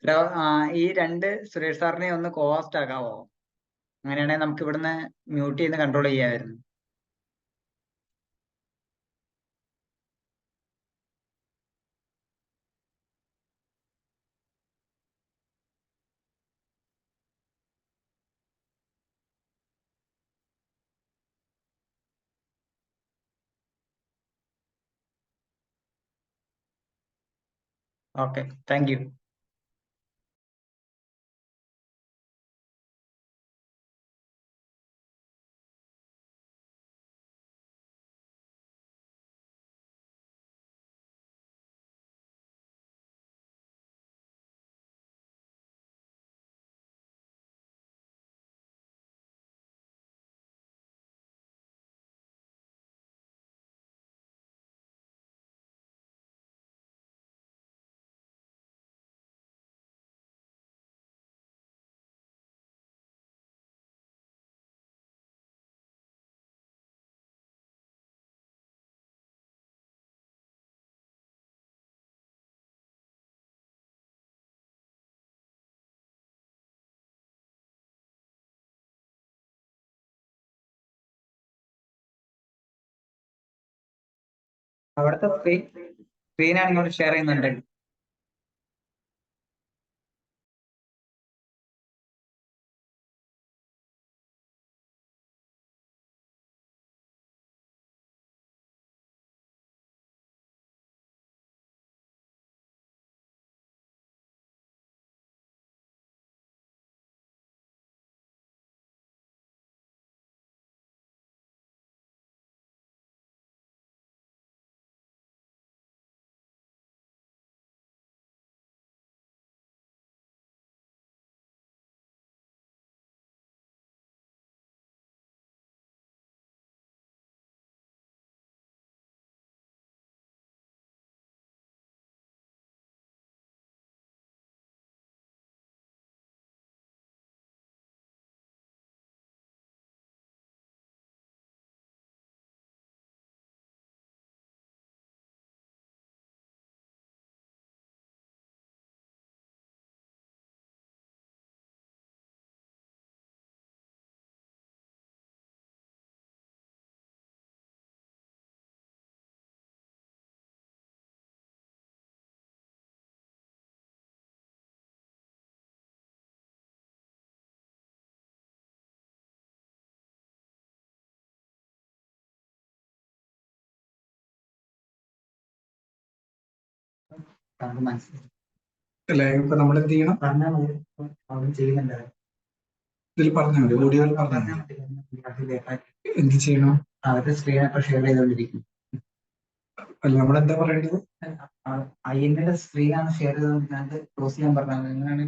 എടാ, ഈ രണ്ട് സുരേഷ് സാറിനെ ഒന്ന് കോസ്റ്റ് ആക്കാവോ? അങ്ങനെയാണെങ്കിൽ നമുക്ക് ഇവിടുന്ന് മ്യൂട്ട് ചെയ്ത് കൺട്രോൾ ചെയ്യാമായിരുന്നു. Okay, thank you. അവിടുത്തെ സ്ക്രീനാണ് ഇങ്ങോട്ട് ഷെയർ ചെയ്യുന്നുണ്ട്. അല്ലേ? ഇപ്പൊ നമ്മൾ എന്ത് ചെയ്യണം? ചെയ്യുന്നുണ്ട്. ഇതിൽ പറഞ്ഞാൽ മതി, ഓഡിയോയിൽ പറഞ്ഞാൽ മതി. എന്ത് ചെയ്യണം? അവരുടെ സ്ക്രീൻ ഇപ്പൊ ഷെയർ ചെയ്തോണ്ടിരിക്കും. അല്ല, നമ്മളെന്താ പറയേണ്ടത്? IMA സ്ക്രീനാണ് ഷെയർ ചെയ്തോണ്ടിരിക്കുന്നത്. ക്ലോസ് ചെയ്യാൻ പറഞ്ഞത് എങ്ങനെയാണ്?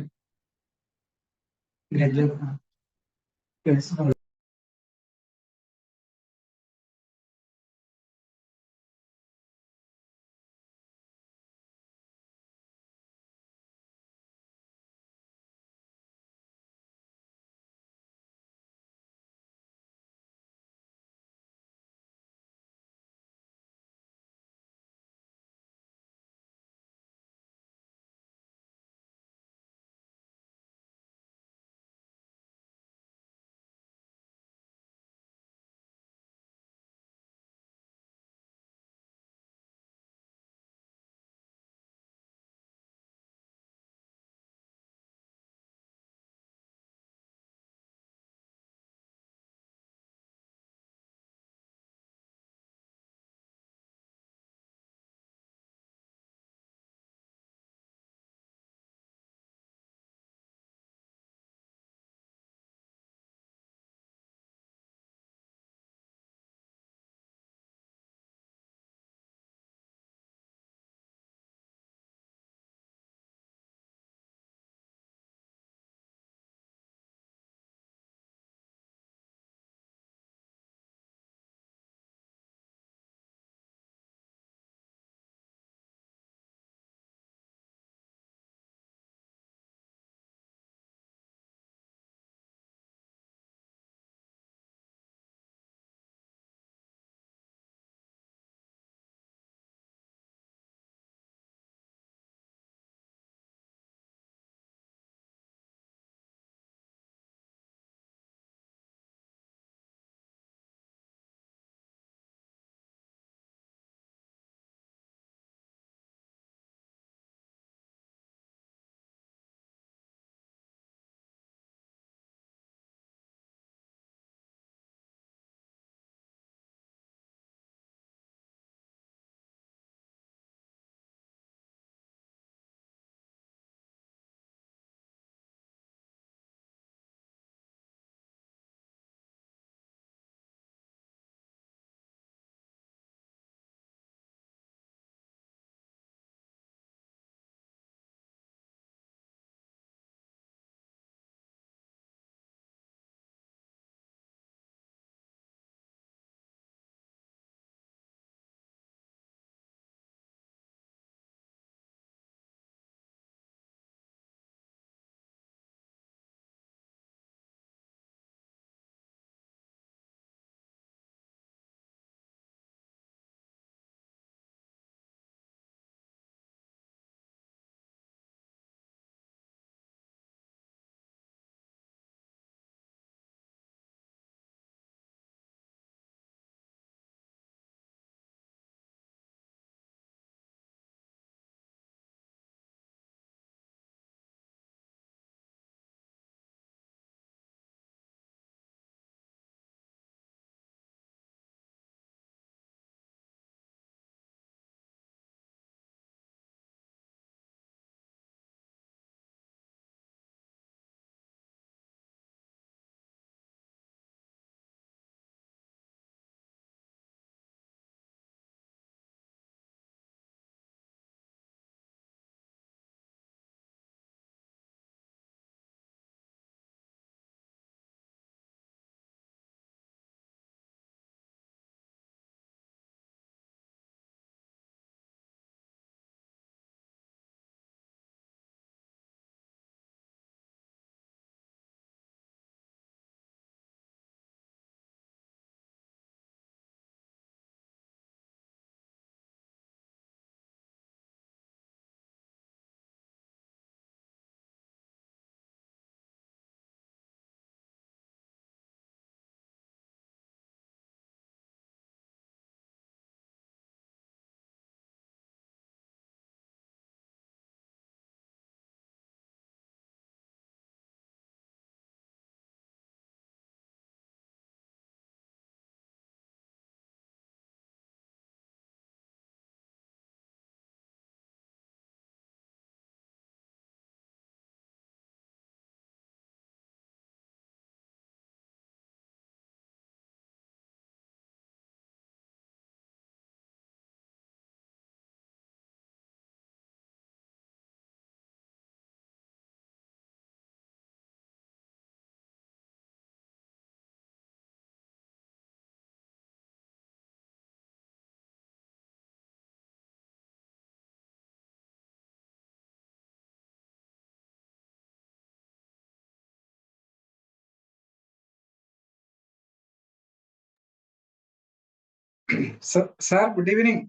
Sir, good evening.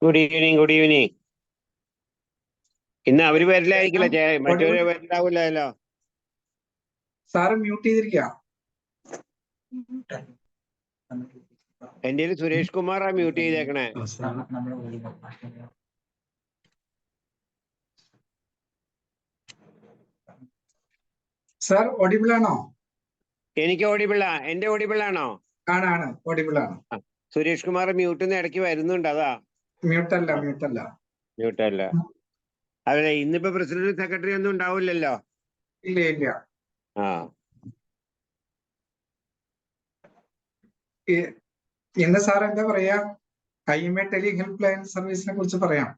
Good evening good evening. ഇന്ന് അവര് വരില്ലായിരിക്കില്ല, മറ്റവര് വരില്ലാവില്ലല്ലോ. സാറ് മ്യൂട്ട് ചെയ്തിരിക്കുക. എന്റെ സുരേഷ് കുമാറാ മ്യൂട്ട് ചെയ്തേക്കണേ. സാർ ഓഡിബിൾ ആണോ? എനിക്ക് ഓഡിബിള, എന്റെ ഓഡിബിൾ ആണോ? ആണ്, ഓഡിബിൾ ആണ്. സുരേഷ് കുമാർ മ്യൂട്ടിന്ന് ഇടയ്ക്ക് വരുന്നുണ്ട്, അതാ. മ്യൂട്ടല്ല. അതെ, ഇന്നിപ്പോ പ്രസിഡന്റ് സെക്രട്ടറി ഒന്നും ഉണ്ടാവില്ലല്ലോ. ഇല്ല. ആ, ഇന്ന് സാർ എന്താ പറയാ? IMA ടെലി ഹെൽപ്പ് ലൈൻ സർവീസിനെ കുറിച്ച് പറയാം.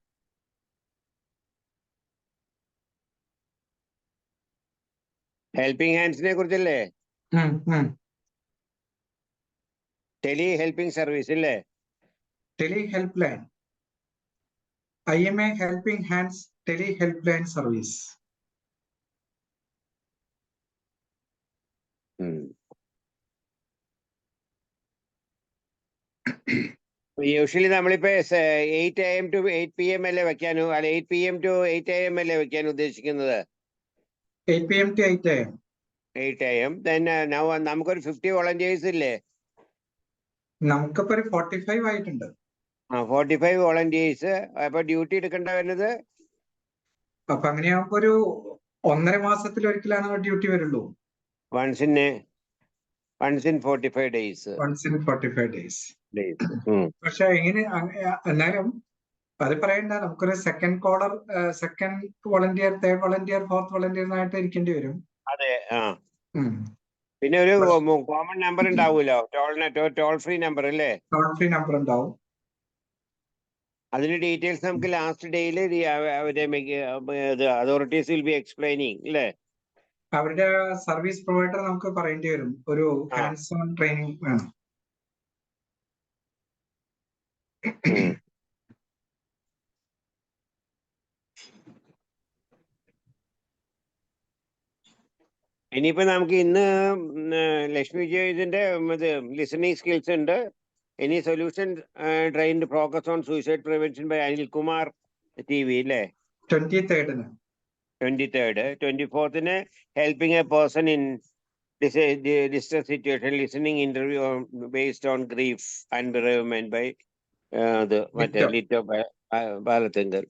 ഹെൽപ്പിംഗ് ഹാൻഡ്സിനെ കുറിച്ചല്ലേ? ടെലി ഹെൽപ്പിംഗ് സർവീസ് അല്ലേ? Tele help line, IMA helping hands tele help line service. Usually നമ്മളിപ്പോ 8 AM to 8 PM അല്ലേ വെക്കാനോ, അല്ല 8 PM to 8 AM അല്ലേ വെക്കാൻ ഉദ്ദേശിക്കുന്നത്? 8 PM to 8 AM. 8 AM. Then നമുക്കൊരു 50 വോളണ്ടിയേഴ്സ് ഇല്ലേ? നമുക്കിപ്പോ ഒരു 45 ആയിട്ടുണ്ട്. 45 വോളണ്ടിയേഴ്സ്. അപ്പൊ ഡ്യൂട്ടി എടുക്കേണ്ട വരുന്നത് അപ്പൊ അങ്ങനെയാകുമ്പോ ഒരു 1.5 മാസത്തിൽ ഒരിക്കലാണ് ഡ്യൂട്ടി വരുള്ളൂ. once in 45 days. പക്ഷെ എങ്ങനെ എന്നാലും അത് പറയണ്ട, നമുക്കൊരു second caller, second volunteer, third volunteer, fourth volunteer ആയിട്ട് ഇരിക്കേണ്ടി വരും. അതെ. പിന്നെ ഒരു കോമൺ നമ്പർ ഉണ്ടാവുമല്ലോ, ടോൾ ഫ്രീ നമ്പർ അല്ലേ? ടോൾ ഫ്രീ നമ്പർ ഉണ്ടാവും. അതിന്റെ ഡീറ്റെയിൽസ് നമുക്ക് ലാസ്റ്റ് ഡേയിൽ അതോറിറ്റീസ് വിൽ ബി എക്സ്പ്ലെയിനിങ് അല്ലേ? അവരുടെ സർവീസ് പ്രൊവൈഡർ നമുക്ക് പറയേണ്ടി വരും. ഒരു ഹാൻഡ്സ് ഓൺ ട്രെയിനിങ് വേണം. ഇനിയിപ്പോ നമുക്ക് ഇന്ന് ലക്ഷ്മി ഇതിന്റെ ലിസണിങ് സ്കിൽസ് ഉണ്ട്. Any solution trained focus on suicide prevention by Anilkumar TV അല്ലേ? 23rd. 24th helping a person in distress situation, listening interview based on grief and bereavement by Lito Balathengel.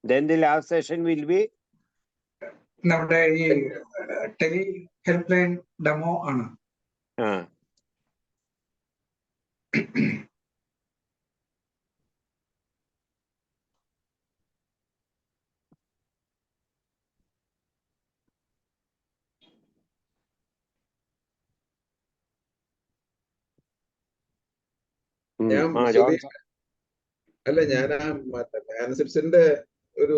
Then the last session will be നമ്മുടെ ഈ tele help line demo ആണ്. അല്ല, ഞാൻ ആൻസിപ്സിന്റെ ഒരു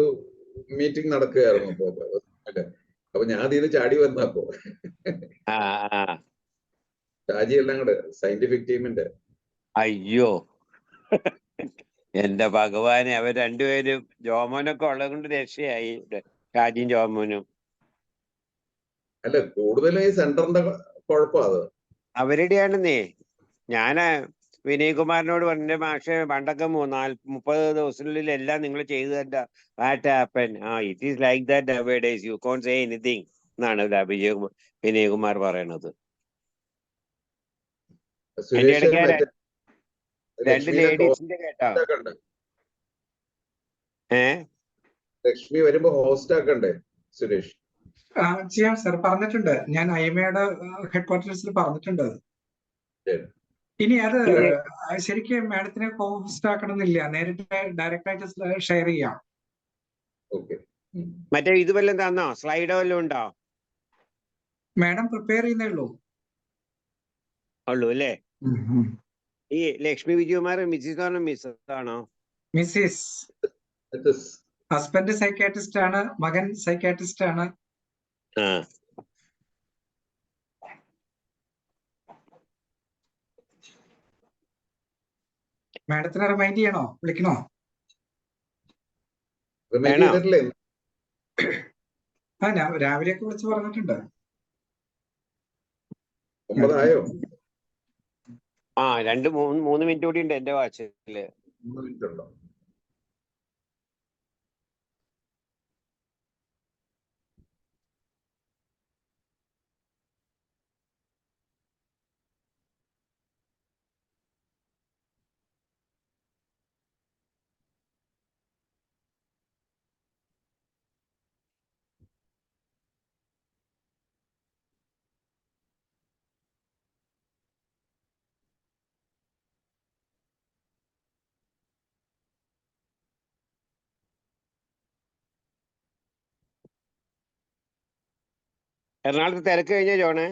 meeting നടക്കുകയായിരുന്നു. അപ്പൊ ഞാൻ അതിന് ചാടി വന്നപ്പോ ഷാജി എല്ലാം കൂടെ സയന്റിഫിക് ടീമിന്റെ. അയ്യോ എന്റെ ഭഗവാനെ, അവർ രണ്ടുപേരും ജോമോനൊക്കെ ഉള്ളത് കൊണ്ട് രക്ഷയായി, ഷാജിയും ജോമോനും. അല്ല, കൂടുതലും ഈ സെന്ററിന്റെ കുഴപ്പം അത് അവരുടെയാണെന്നേ. ഞാന് വിനയകുമാറിനോട് പറഞ്ഞ മാഷെ, പണ്ടൊക്കെ 30 ദിവസത്തിനുള്ളിൽ എല്ലാം നിങ്ങൾ ചെയ്തു തരണ്ട. What happen? It is like that nowadays, you can't say anything എന്നാണ് വിനയകുമാർ പറയണത്. എന്റെ ഇടയ്ക്ക് രണ്ട് ലേഡീസിന്റെ കേട്ടോ. ലക്ഷ്മി വരുമ്പോ ഹോസ്റ്റ് ആക്കണ്ടേ സുരേഷ്? ചെയ്യാം സാർ, പറഞ്ഞിട്ടുണ്ട്. ഞാൻ IMAയുടെ ഹെഡ്ക്വാർട്ടേഴ്സിൽ പറഞ്ഞിട്ടുണ്ട്. ഇനി അത് ശരിക്കും മാഡത്തിനെ ഹോസ്റ്റ് ആക്കണമെന്നില്ല, നേരിട്ട് ഡയറക്റ്റ് ആയിട്ട് ഷെയർ ചെയ്യാം. മറ്റേ ഇത് വല്ലതും തന്നോ? സ്ലൈഡോ വല്ലതും ഉണ്ടോ? മാഡം പ്രിപ്പയർ ചെയ്യുന്നേ ഉള്ളൂ അല്ലേ? ഈ ലക്ഷ്മി വിജയകുമാർ മിസ്സിസ് ആണോ മിസ്സസ് ആണോ? മിസ്സിസ്. ഹസ്ബൻഡ് സൈക്കാട്രിസ്റ്റ് ആണ്, മകൻ സൈക്കാട്രിസ്റ്റ് ആണ്. മാഡത്തിനെ റിമൈൻഡ് ചെയ്യണോ, വിളിക്കണോ? ഞാൻ രാവിലെയൊക്കെ വിളിച്ച് പറഞ്ഞിട്ടുണ്ട്. ആ 2-3 മിനിറ്റ് കൂടി ഉണ്ട് എന്റെ വാച്ചില്. 3 മിനിറ്റ് ഉണ്ടോ? എറണാകുളത്ത് തിരക്ക് കഴിഞ്ഞ ജോണേ?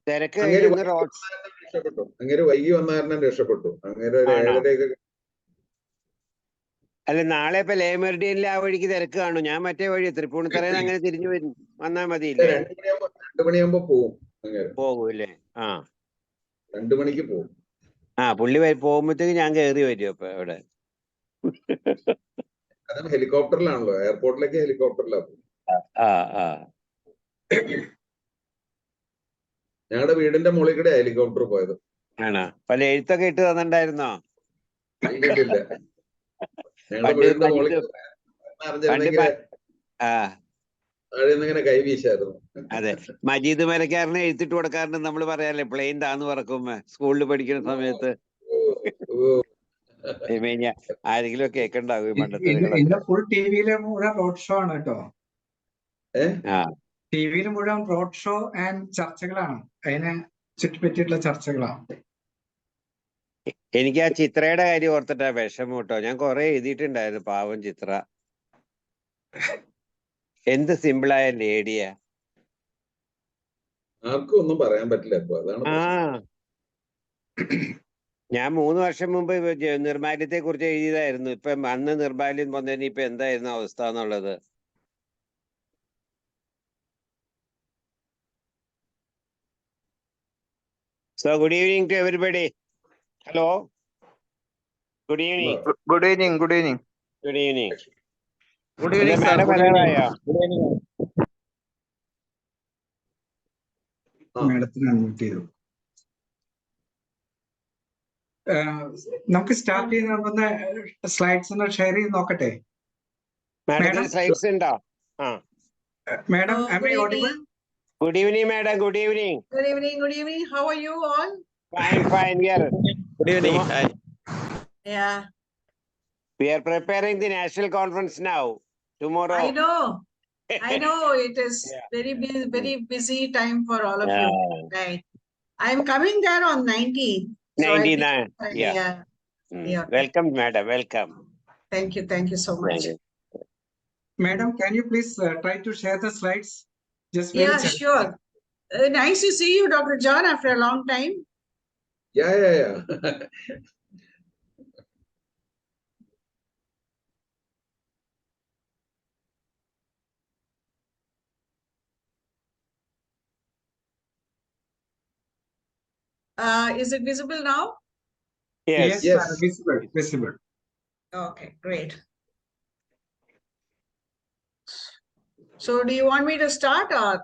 തിരക്ക് അങ്ങേര് കഴിഞ്ഞ റോഡ് രക്ഷപ്പെട്ടു. അങ്ങേര് വൈകി വന്ന കാരണം രക്ഷപ്പെട്ടു. അങ്ങേര് ഒരു ആണോ? 7:30 അല്ല, നാളെ ഇപ്പൊ ലേ മെറിഡിയനിൽ ആ വഴിക്ക് തിരക്ക് കാണും. ഞാൻ മറ്റേ വഴി തൃപ്പൂണിത്തറയിൽ അങ്ങനെ തിരിഞ്ഞു വന്നാ മതിയില്ലേ? 2 മണിയാകുമ്പോ പോവും അങ്ങേര്. പോകൂല്ലേ? ആ 2 മണിക്ക് പോവും. പുള്ളി പോകുമ്പോഴത്തേക്ക് ഞാൻ കയറി വരും അപ്പൊ അവിടെ. അതും ഹെലികോപ്റ്ററിലാണല്ലോ, എയർപോർട്ടിലേക്ക് ഹെലികോപ്റ്ററിലാ പോകും. ആ ആ ഞങ്ങളുടെ വീടിന്റെ മുകളിൽ കൂടെ ഹെലികോപ്റ്റർ പോയത്. ആണോ? പല എഴുത്തൊക്കെ ഇട്ട് തന്നിട്ടുണ്ടായിരുന്നോ? ഇല്ലില്ല. ഞങ്ങളുടെ പണ്ട് വീടിന്റെ മുകളിൽ അറിഞ്ഞിരുന്നെങ്കിൽ ആ താഴെ നിന്നിങ്ങനെ കൈ വീശായിരുന്നു. അതെ, മജീദ് മരക്കാരനെ എഴുത്തിട്ട് കൊടുക്കാറുണ്ട്. നമ്മൾ പറയാല്ലേ പ്ലെയിൻ താന്ന് പറക്കുമ്പോ സ്കൂളിൽ പഠിക്കുന്ന സമയത്ത്. ആരെങ്കിലും കേൾക്കണ്ടാവും ഇന്ന് ഫുൾ ടിവിയിലെ മുഴുവൻ റോഡ് ഷോ ആണ് കേട്ടോ. ടിവിയിൽ മുഴുവൻ റോഡ് ഷോ ആൻഡ് ചർച്ചകളാണ്. അതിനെ ചുറ്റിപ്പറ്റിയിട്ടുള്ള ചർച്ചകളാണ്. എനിക്ക് ആ ചിത്രയുടെ കാര്യം ഓർത്തിട്ടാ വിഷമം കേട്ടോ. ഞാൻ കുറെ എഴുതിയിട്ടുണ്ടായിരുന്നു. പാവം ചിത്ര, എന്ത് സിമ്പിളായ ലേഡിയാ. ആർക്കും ഒന്നും പറയാൻ പറ്റില്ല ഇപ്പൊ, അതാണ് പ്രശ്നം. ഞാൻ 3 വർഷം മുമ്പ് നിർമാല്യത്തെ കുറിച്ച് എഴുതിയതായിരുന്നു. ഇപ്പൊ അന്ന് നിർമാല്യം വന്നതിന് ഇപ്പൊ എന്തായിരുന്നു അവസ്ഥ എന്നുള്ളത്. So good evening to everybody. Hello. Good evening. Good evening. Good evening. Good evening. Good evening, sir. Madam Good evening. Good evening. മാഡത്തിന് അൺമ്യൂട്ട് ചെയ്തു. നമുക്ക് സ്റ്റാർട്ട് ചെയ്യുന്ന സ്ലൈഡ്സ് ഒന്ന് ഷെയർ ചെയ്ത് നോക്കട്ടെ. Madam, slides ഉണ്ടോ? Madam, am I audible? Good evening, madam. Good evening. Good evening. Good evening. How are you all? Fine, fine. Good evening. Hi. Yeah, We are preparing the national conference now. Tomorrow. I know. It is very busy time for all of you. Right. I'm coming there on 19th. 99. Yeah. Yeah. Welcome, madam. Welcome. Thank you so much. Madam, can you please try to share the slides? Just Yeah, sure. Nice to see you, Dr. John, after a long time. Yeah. Is it visible now? Yes. Yes. Visible. Okay, great. So do you want me to start or?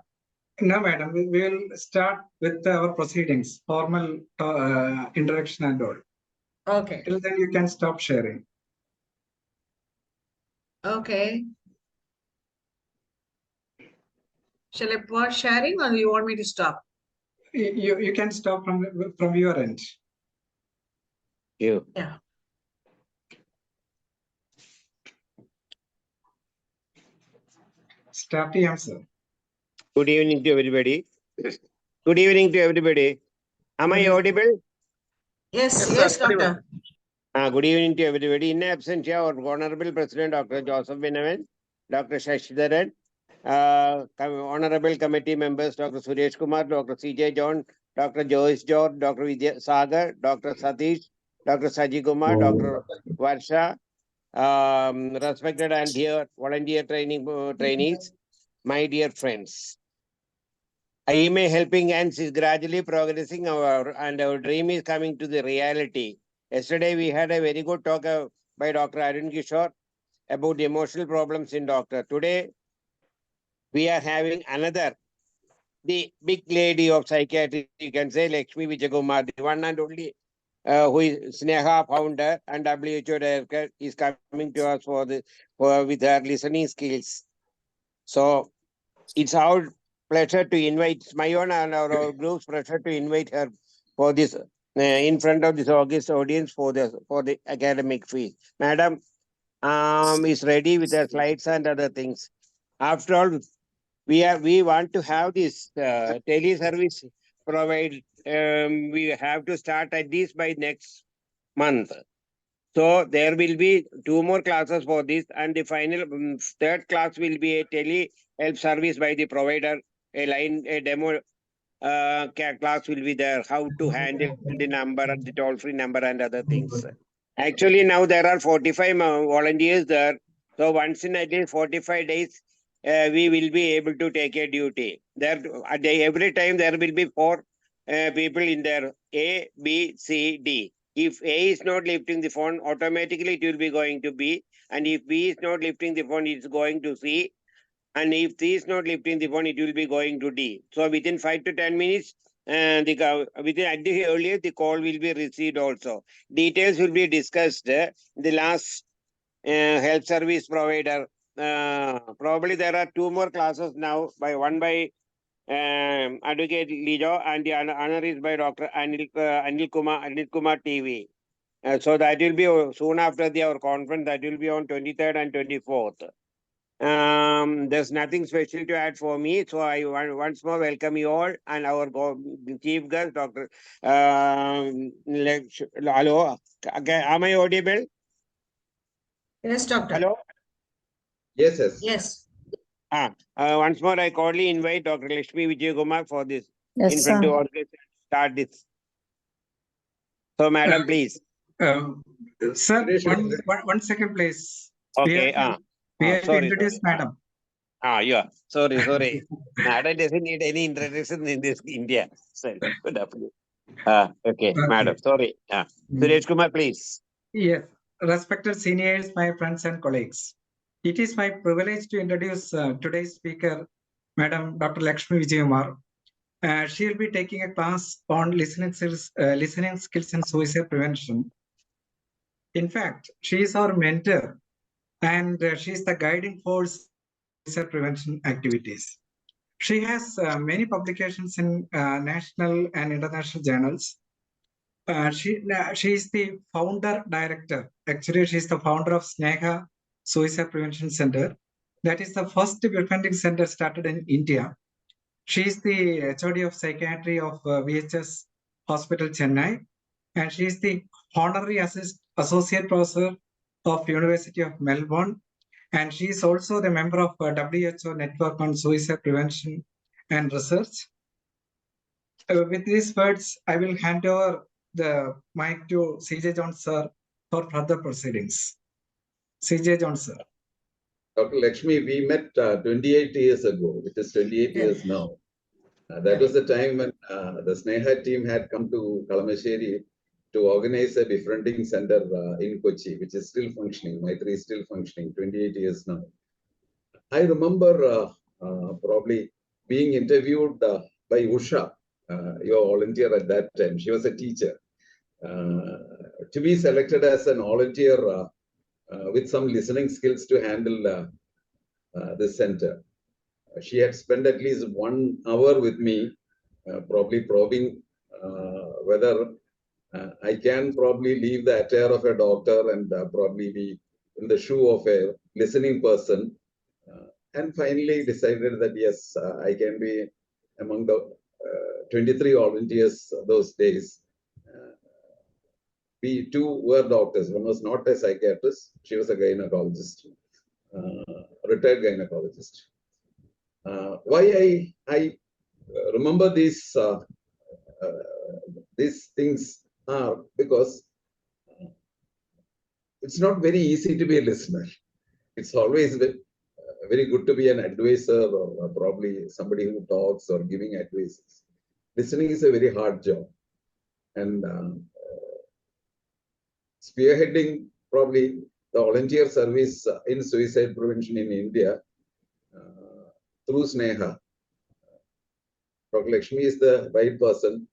No, madam. We will start with our proceedings, formal introduction and all. Okay. Till then, you can stop sharing. Okay. Shall I pause sharing or do you want me to stop? You can stop from your end. You. Yeah. Start ചെയ്യാം sir. Good evening to everybody. Good evening to everybody. Am I audible? Yes, Yes, sir. doctor. Good evening to everybody. In absentia, our Honorable President, Dr. Joseph Benavan, Dr. Shashidharan, Honorable Committee members, Dr. Suresh Kumar, Dr. C.J. John, Dr. Joyce George, Dr. Vidya Sagar, Dr. Satish, Dr. Saji Kumar, Dr. Varsha, respected and dear volunteer trainees, my dear friends. IMA Helping Hands is gradually progressing and our dream is coming to the reality. Yesterday we had a very good talk by Dr. Arun Kishore about the emotional problems in doctor. Today we are having another the big lady of psychiatry, you can say Lakshmi Vijayakumar, the one and only who is Sneha founder and WHO director, is coming to us with her listening skills. So it's our pleasure to invite, it's my own and our group's pleasure to invite her for this in front of this August audience for the academic fee. Madam is ready with her slides and other things. After all, we want to have this tele-service provide. We have to start at least by next month. So there will be 2 more classes for this, and the final third class will be a tele help service by the provider. A demo class will be there. How to handle the number, the toll-free number, and other things. Actually, now there are 45 volunteers there. So once in at least 45 days, we will be able to take a duty. Every time there will be 4 people in there, A, B, C, D. If A is not lifting the phone, automatically it will be going to B. And if B is not lifting the phone, it's going to C. And if C is not lifting the phone, it will be going to D. So within 5 to 10 minutes, at the earliest, the call will be received also. Details will be discussed. The last health service provider. Probably there are 2 more classes now. One by Advocate Lijo, and the other is by Dr. Anil Kumar TV. So that will be soon after our conference. That will be on 23rd and 24th. There's nothing special to add for me. So I once more welcome you all and our chief guest, Dr. Hello. Am I audible? Yes, doctor. Hello. Yes, yes. Yes. Once more, I cordially invite Dr. Lakshmi Vijayakumar for this Yes, in front sir. to start this. So, madam, please. Sir, Suresh, one second, please. Okay. We have to sorry. introduce madam. Yeah. Sorry. Madam doesn't need any introduction in this India. So, good afternoon. Okay, madam. Sorry. Suresh Kumar, please. Yes, respected seniors, my friends and colleagues. It is my privilege to introduce today's speaker, Madam Dr. Lakshmi Vijayakumar. She will be taking a class on listening skills and suicide prevention. In fact, she is our mentor, and she is the guiding force in suicide prevention activities. She has many publications in national and international journals. She is the founder director. Actually, she is the founder of Sneha Suicide Prevention Center. That is the first preventing center started in India. She is the HOD of Psychiatry of VHS Hospital, Chennai. And she is the honorary associate professor of University of Melbourne. And she is also the member of WHO Network on Suicide Prevention and Research. With these words, I will hand over the mic to CJ Jones, sir, for further proceedings. CJ Jones, sir. Dr. Lakshmi, we met 28 years ago. It is 28 years now. That was the time when the Sneha team had come to Kalamassery to organize a befriending center in Kochi, which is still functioning. Maitri is still functioning, 28 years now. I remember probably being interviewed by Usha, your volunteer at that time. She was a teacher. To be selected as an volunteer with some listening skills to handle this center. She had spent at least 1 hour with me, probably probing whether I can probably leave the attire of a doctor and probably be in the shoe of a listening person. And finally decided that yes, I can be among the 23 volunteers those days. We 2 were doctors. One was not a psychiatrist. She was a gynecologist, retired gynecologist. Why I remember these things are because it's not very easy to be a listener. It's always very good to be an advisor or probably somebody who talks or giving advice. Listening is a very hard job. And spearheading probably the volunteer service in suicide prevention in India through Sneha. Dr. Lakshmi is the right person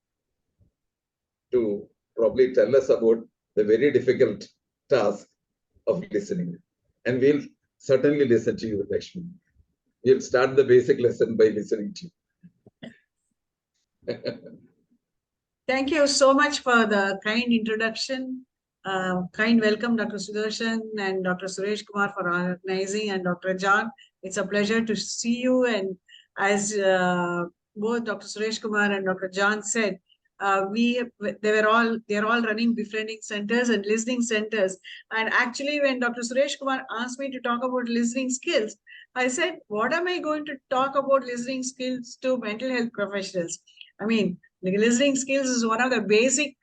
to probably tell us about the very difficult task of listening. And we'll certainly listen to you, Lakshmi. We'll start the basic lesson by listening to you. Thank you so much for the kind introduction. Kind welcome, Dr. Sudarshan and Dr. Suresh Kumar for organizing, and Dr. John. It's a pleasure to see you. And as both Dr. Suresh Kumar and Dr. John said, they're all running befriending centers and listening centers. And actually, when Dr. Suresh Kumar asked me to talk about listening skills, I said, what am I going to talk about listening skills to mental health professionals? I mean, the listening skills is one of the basic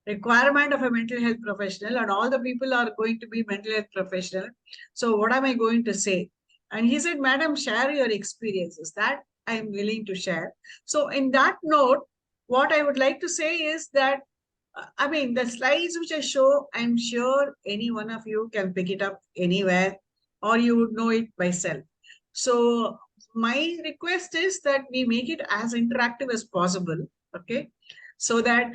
requirement of a mental health professional, and all the people are going to be mental health professional. So what am I going to say? And he said, Madam, share your experiences. That I'm willing to share. So in that note, what I would like to say is that, I mean, the slides which I show, I'm sure any one of you can pick it up anywhere, or you would know it by self. So my request is that we make it as interactive as possible, okay? So that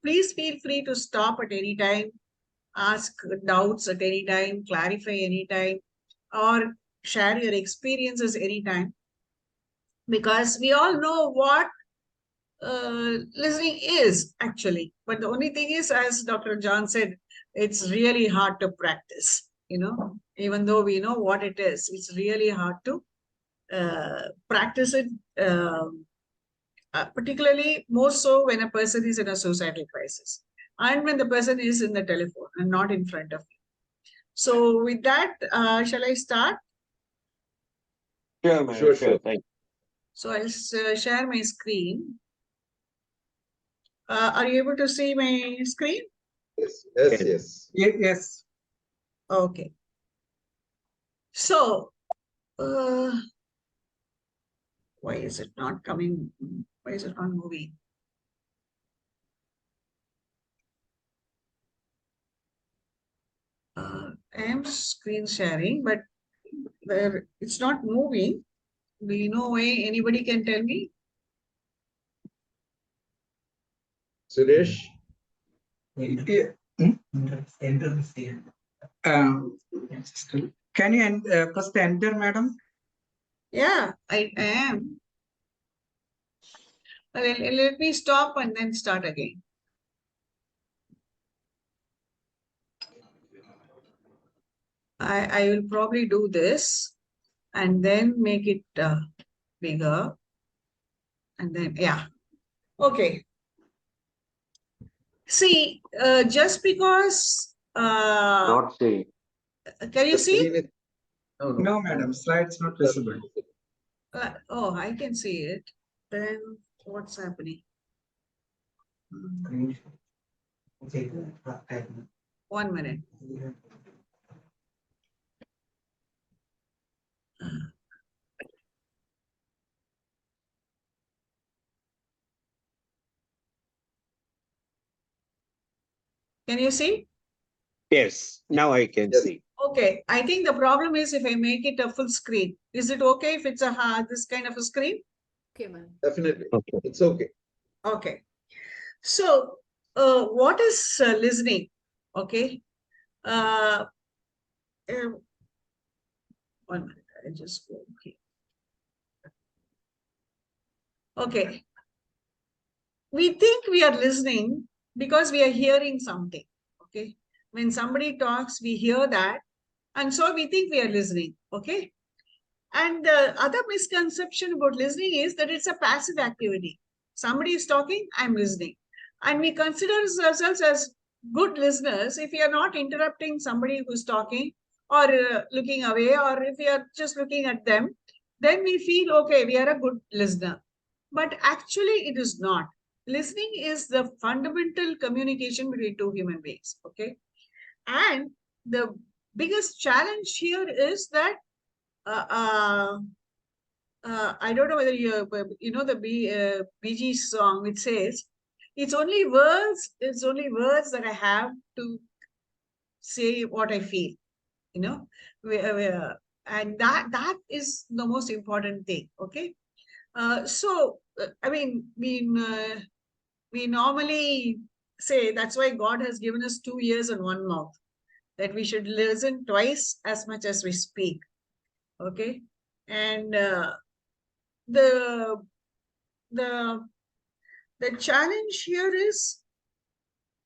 please feel free to stop at any time, ask doubts at any time, clarify any time, or share your experiences anytime. Because we all know what listening is actually, but the only thing is, as Dr. John said, it's really hard to practice, you know, even though we know what it is, it's really hard to practice it, particularly more so when a person is in a suicidal crisis and when the person is in the telephone and not in front of you. So with that, shall I start? Sure, ma'am. Sure. Thank you. So I'll share my screen. Are you able to see my screen? Yes. Yes. Okay. So, why is it not coming? Why is it not moving? I am screen sharing, but it's not moving. Do you know why? Anybody can tell me? Suresh? Can you press the enter, madam? Yeah, I am. Let me stop and then start again. I will probably do this and then make it bigger. And then, yeah. Okay. See, just because, Not see. can you see? No, madam, slides not visible. Oh, I can see it. Then what's happening? 1 minute. Can you see? Yes, now I can Yes. see. Okay, I think the problem is if I make it a full screen. Is it okay if it's a this kind of a screen? Okay, ma'am. Definitely. Okay. It's okay. Okay. So, what is listening? Okay. 1 minute. I just go here. Okay. We think we are listening because we are hearing something. Okay. When somebody talks, we hear that. And so we think we are listening. Okay. And the other misconception about listening is that it's a passive activity. Somebody is talking, I'm listening. And we consider ourselves as good listeners if we are not interrupting somebody who's talking or looking away, or if we are just looking at them, then we feel, okay, we are a good listener. But actually, it is not. Listening is the fundamental communication between two human beings. Okay. And the biggest challenge here is that I don't know whether you know the Bee Gees song which says, it's only words that I have to say what I feel, you know, and that is the most important thing. Okay. So we normally say that's why God has given us 2 ears and 1 mouth, that we should listen twice as much as we speak. Okay, and the challenge here is,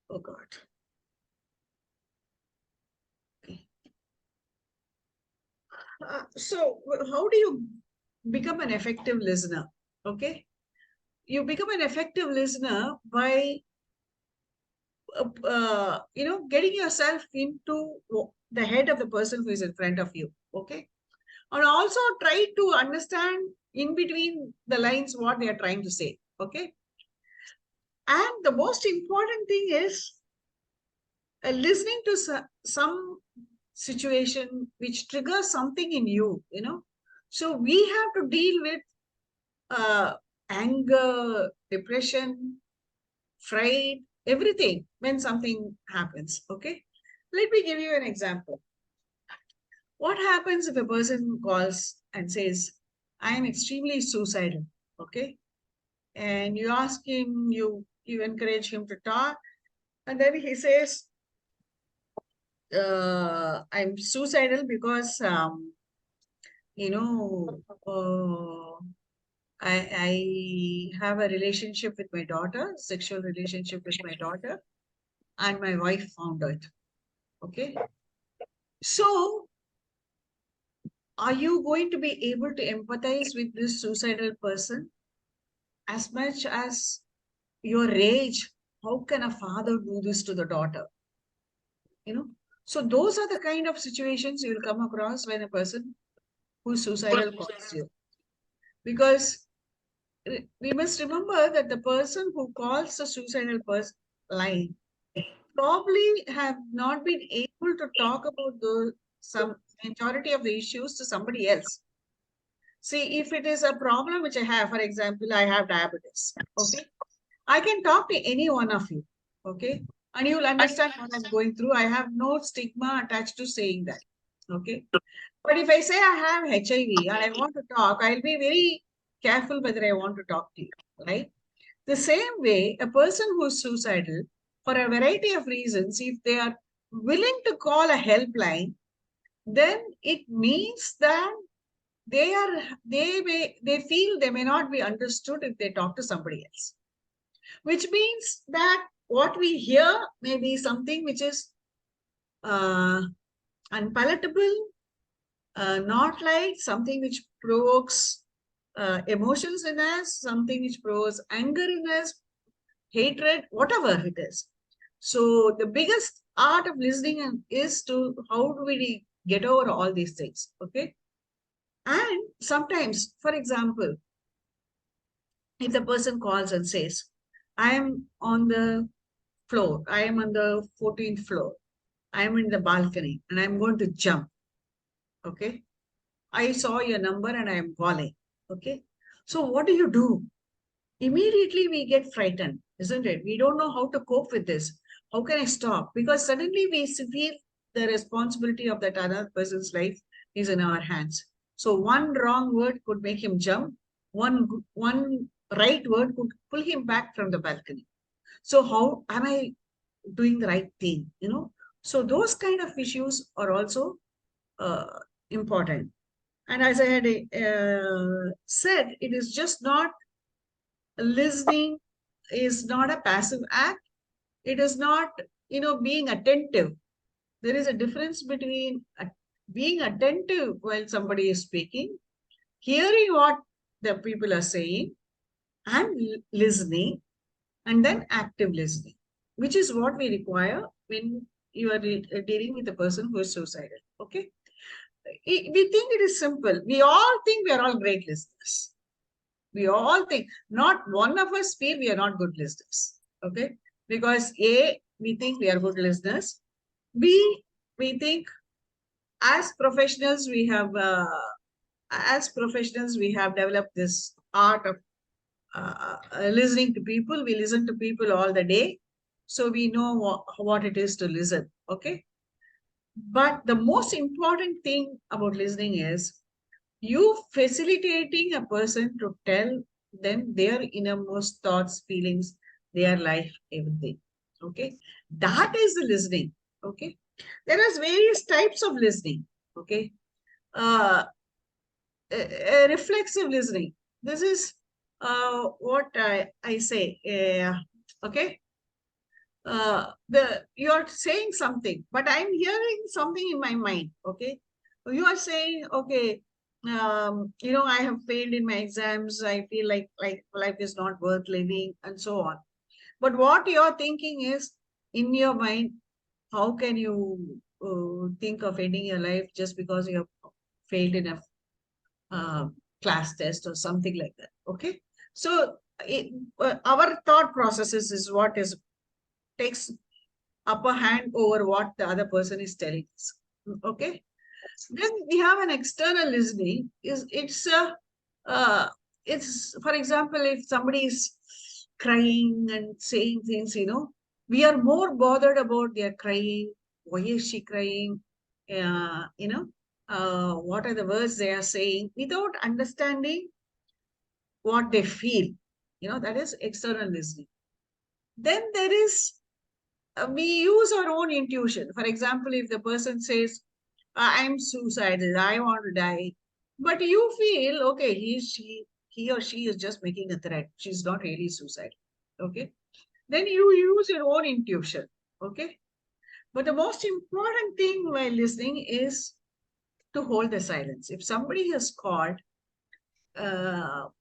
oh God. Okay. So how do you become an effective listener? Okay, you become an effective listener by getting yourself into the head of the person who is in front of you. Okay, and also try to understand in between the lines what they are trying to say. Okay, and the most important thing is listening to some situation which triggers something in you, so we have to deal with anger, depression, fright, everything when something happens. Okay, let me give you an example. What happens if a person calls and says, I am extremely suicidal? Okay, and you ask him, you encourage him to talk, and then he says, I'm suicidal because I have a relationship with my daughter, sexual relationship with my daughter, and my wife found it. Okay, so are you going to be able to empathize with this suicidal person as much as your rage? How can a father do this to the daughter? So those are the kind of situations you will come across when a person who's suicidal calls you. Because we must remember that the person who calls the suicidal person line probably have not been able to talk about some majority of the issues to somebody else. See, if it is a problem which I have, for example, I have diabetes, okay, I can talk to any one of you, okay, and you will understand what I'm going through. I have no stigma attached to saying that, okay. But if I say I have HIV and I want to talk, I'll be very careful whether I want to talk to you, right? The same way, a person who's suicidal, for a variety of reasons, if they are willing to call a helpline, then it means that they feel they may not be understood if they talk to somebody else. Which means that what we hear may be something which is unpalatable, not like something which provokes emotions in us, something which provokes anger in us, hatred, whatever it is. So the biggest art of listening is to how do we get over all these things, okay? And sometimes, for example, if the person calls and says, I am on the floor, I am on the 14th floor, I am in the balcony and I'm going to jump, okay? I saw your number and I am calling, okay? So what do? Immediately we get frightened, isn't it? We don't know how to cope with this. How can I stop? Because suddenly we feel the responsibility of that other person's life is in our hands. So one wrong word could make him jump. One right word could pull him back from the balcony. So how am I doing the right thing? So those kind of issues are also important. And as I had said, it is just not listening is not a passive act. It is not, being attentive. There is a difference between being attentive while somebody is speaking, hearing what the people are saying, and listening, and then active listening, which is what we require when you are dealing with a person who is suicidal. Okay. We think it is simple. We all think we are all great listeners. We all think, not one of us feel we are not good listeners. Okay. Because A, we think we are good listeners. B, we think as professionals, we have developed this art of listening to people. We listen to people all the day. So we know what it is to listen. Okay. But the most important thing about listening is you facilitating a person to tell then their innermost thoughts, feelings, their life, everything. Okay, that is the listening. Okay, there are various types of listening. Okay, reflexive listening. This is what I say. Okay, you're saying something, but I'm hearing something in my mind. Okay, you are saying, okay, I have failed in my exams. I feel like life is not worth living, and so on. But what you're thinking is in your mind, how can you think of ending your life just because you have failed in a class test or something like that? Okay, so our thought processes is what takes upper hand over what the other person is telling us. Okay, then we have an external listening. It's for example, if somebody is crying and saying things, we are more bothered about their crying. Why is she crying? What are the words they are saying, without understanding what they feel. That is external listening. Then there is, we use our own intuition. For example, if the person says, I'm suicidal, I want to die, but you feel, okay, he or she is just making a threat. She's not really suicidal. Okay. Then you use your own intuition. Okay. But the most important thing while listening is to hold the silence. If somebody has called, many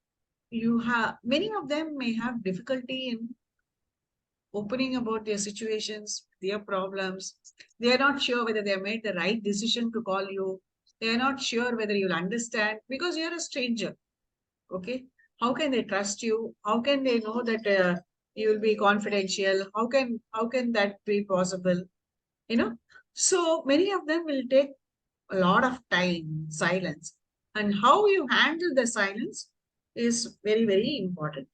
of them may have difficulty in opening about their situations, their problems. They are not sure whether they have made the right decision to call you. They are not sure whether you'll understand because you're a stranger. Okay. How can they trust you? How can they know that you will be confidential? How can that be possible? So many of them will take a lot of time, silence. And how you handle the silence is very, very important.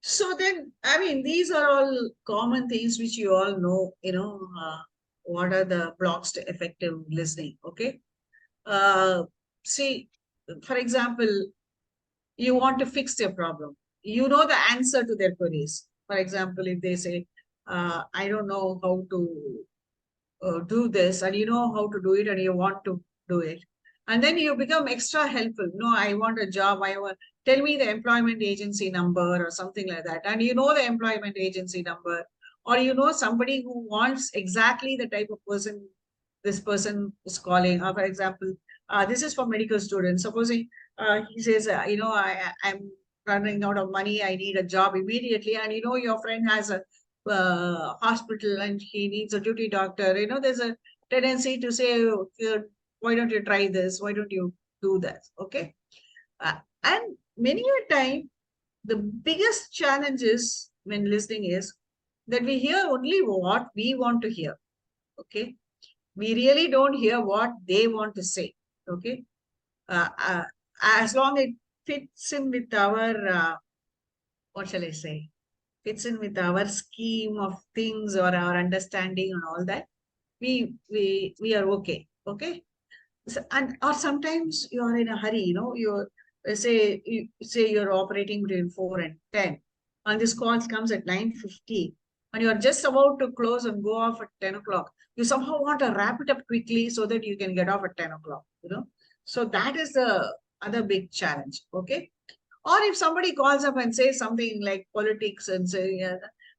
So then, I mean, these are all common things which you all know, what are the blocks to effective listening, okay? See, for example, you want to fix their problem. You know the answer to their queries. For example, if they say, I don't know how to do this, and you know how to do it, and you want to do it. And then you become extra helpful. No, I want a job. Tell me the employment agency number or something like that. And you know the employment agency number, or somebody who wants exactly the type of person this person is calling. For example, this is for medical students. Supposing he says, I'm running out of money. I need a job immediately. And your friend has a hospital and he needs a duty doctor. There's a tendency to say, why don't you try this? Why don't you do that? Okay. And many a time, the biggest challenge is when listening is that we hear only what we want to hear. Okay. We really don't hear what they want to say. Okay. As long as it fits in with our, what shall I say? Fits in with our scheme of things or our understanding and all that, we are okay. Okay. So, or sometimes you are in a hurry, you say you're operating between 4 and 10, and this call comes at 9:50, and you're just about to close and go off at 10 o'clock. You somehow want to wrap it up quickly so that you can get off at 10 o'clock, So that is the other big challenge. Okay. Or if somebody calls up and says something like politics and say,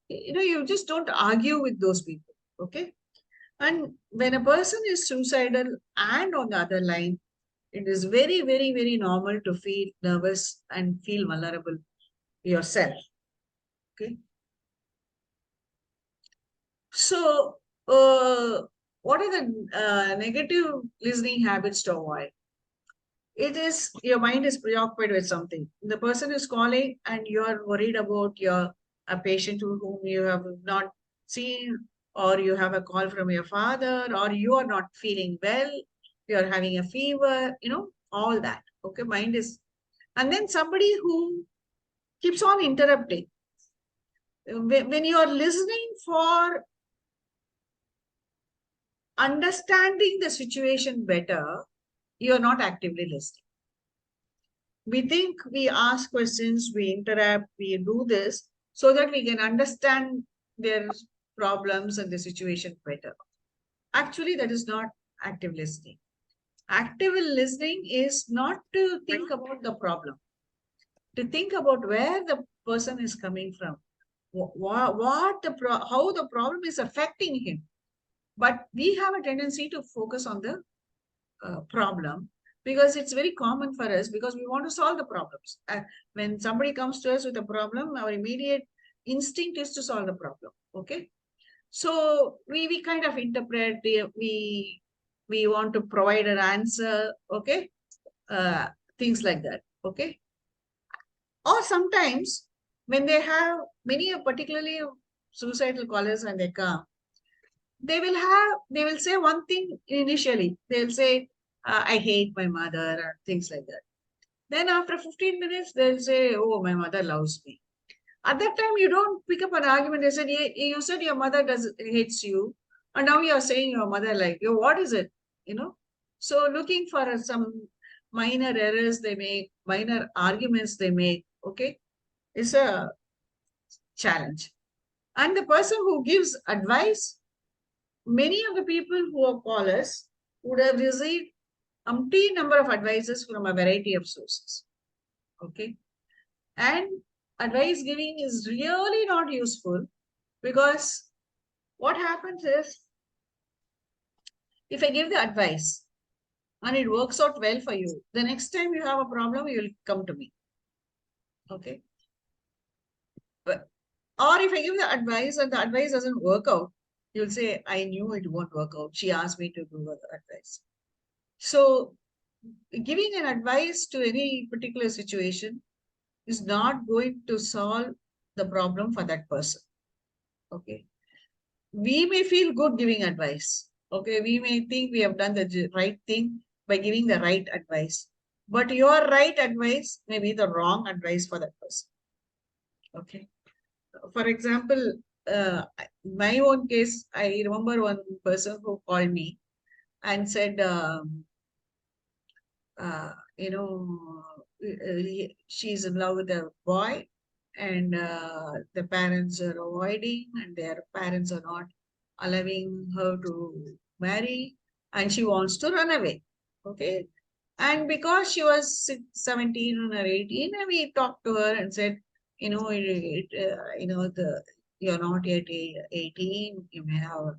you just don't argue with those people. Okay. And when a person is suicidal and on the other line, it is very, very, very normal to feel nervous and feel vulnerable yourself. Okay. So, what are the negative listening habits to avoid? It is your mind is preoccupied with something. The person is calling and you are worried about a patient whom you have not seen, or you have a call from your father, or you are not feeling well, you are having a fever, all that. Okay, mind is, and then somebody who keeps on interrupting. When you are listening for understanding the situation better, you're not actively listening. We think we ask questions, we interrupt, we do this so that we can understand their problems and the situation better. Actually, that is not active listening. Active listening is not to think about the problem, to think about where the person is coming from, how the problem is affecting him. But we have a tendency to focus on the problem because it's very common for us, because we want to solve the problems. When somebody comes to us with a problem, our immediate instinct is to solve the problem. Okay, so we kind of interpret, we want to provide an answer. Okay, things like that. Okay, or sometimes when they have many, particularly suicidal callers, when they come, they will say one thing initially. They'll say, I hate my mother, or things like that. Then after 15 minutes, they'll say, oh, my mother loves me. At that time, you don't pick up an argument. They said, you said your mother hates you, and now you're saying your mother like you. What is it? You know? So looking for some minor errors they make, minor arguments they make, okay, is a challenge. And the person who gives advice, many of the people who are callers would have received umpteen number of advices from a variety of sources. Okay. And advice giving is really not useful, because what happens is, if I give the advice and it works out well for you, the next time you have a problem, you will come to me. Okay. But, or if I give the advice and the advice doesn't work out, you'll say, I knew it won't work out. She asked me to do the advice. So giving an advice to any particular situation is not going to solve the problem for that person. Okay. We may feel good giving advice. Okay. We may think we have done the right thing by giving the right advice. But your right advice may be the wrong advice for that person. Okay. For example, my own case, I remember one person who called me and said, you know, she's in love with a boy, and the parents are avoiding, and their parents are not allowing her to marry, and she wants to run away. Okay. And because she was 17 or 18, we talked to her and said, you know, you're not yet 18, you may have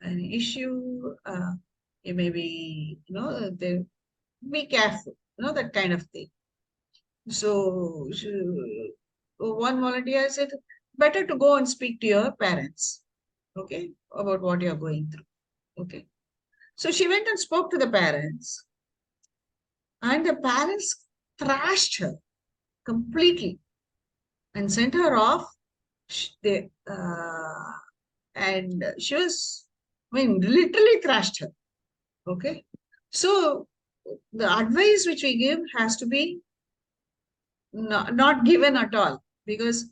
an issue, you may be, you know, be careful, you know, that kind of thing. So one volunteer said, better to go and speak to your parents, okay, about what you're going through. Okay. So she went and spoke to the parents, and the parents thrashed her completely and sent her off. And she was, I mean, literally thrashed her. Okay. So the advice which we give has to be not given at all, because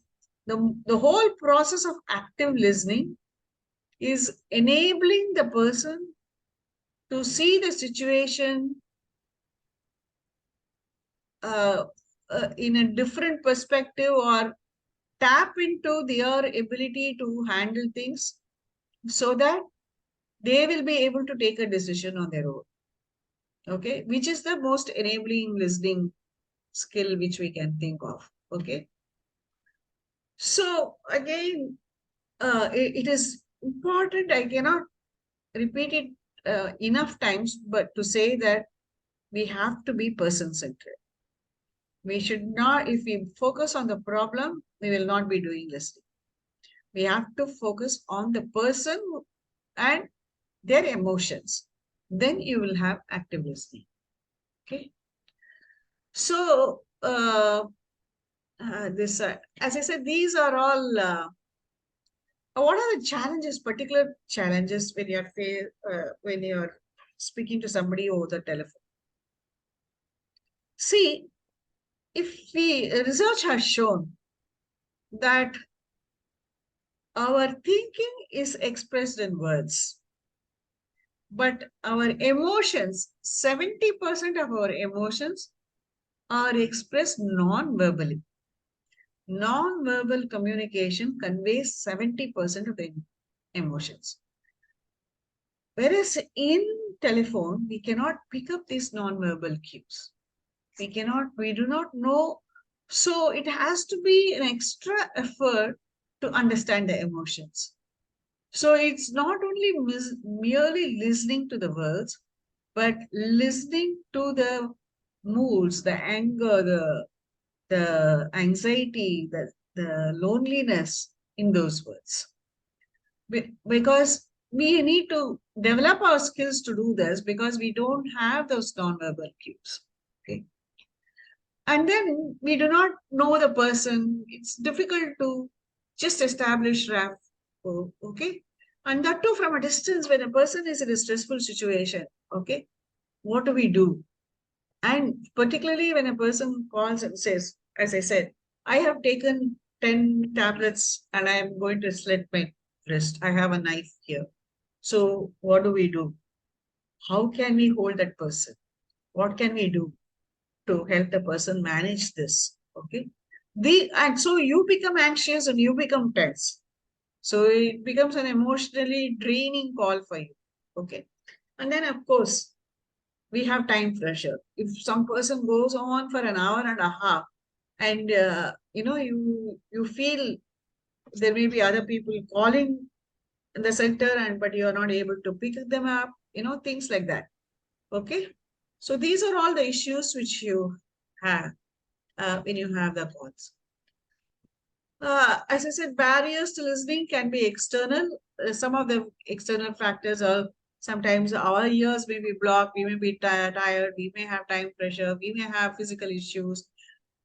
the whole process of active listening is enabling the person to see the situation in a different perspective, or tap into their ability to handle things so that they will be able to take a decision on their own. Okay, which is the most enabling listening skill which we can think of. Okay. So again, it is important, I cannot repeat it enough times, but to say that we have to be person-centered. We should not, if we focus on the problem, we will not be doing listening. We have to focus on the person and their emotions. Then you will have active listening. Okay. So, as I said, these are all, what are the challenges, particular challenges when you're speaking to somebody over the telephone? See, if research has shown that our thinking is expressed in words. But our emotions, 70% of our emotions are expressed non-verbally. Non-verbal communication conveys 70% of the emotions. Whereas in telephone, we cannot pick up these non-verbal cues. We do not know. So it has to be an extra effort to understand the emotions. So it's not only merely listening to the words, but listening to the moods, the anger, the anxiety, the loneliness in those words. Because we need to develop our skills to do this because we don't have those non-verbal cues. Okay. And then we do not know the person. It's difficult to just establish rapport. Okay. And that too from a distance when a person is in a stressful situation. Okay. What do we do? And particularly when a person calls and says, as I said, I have taken 10 tablets and I am going to slit my wrist. I have a knife here. So what do we do? How can we hold that person? What can we do to help the person manage this? Okay. And so you become anxious and you become tense. So it becomes an emotionally draining call for you. Okay. And then of course, we have time pressure. If some person goes on for an hour and a half and you feel there may be other people calling in the center but you are not able to pick them up, things like that. Okay. So these are all the issues which you have when you have the calls. As I said, barriers to listening can be external. Some of the external factors are sometimes our ears may be blocked, we may be tired, we may have time pressure, we may have physical issues.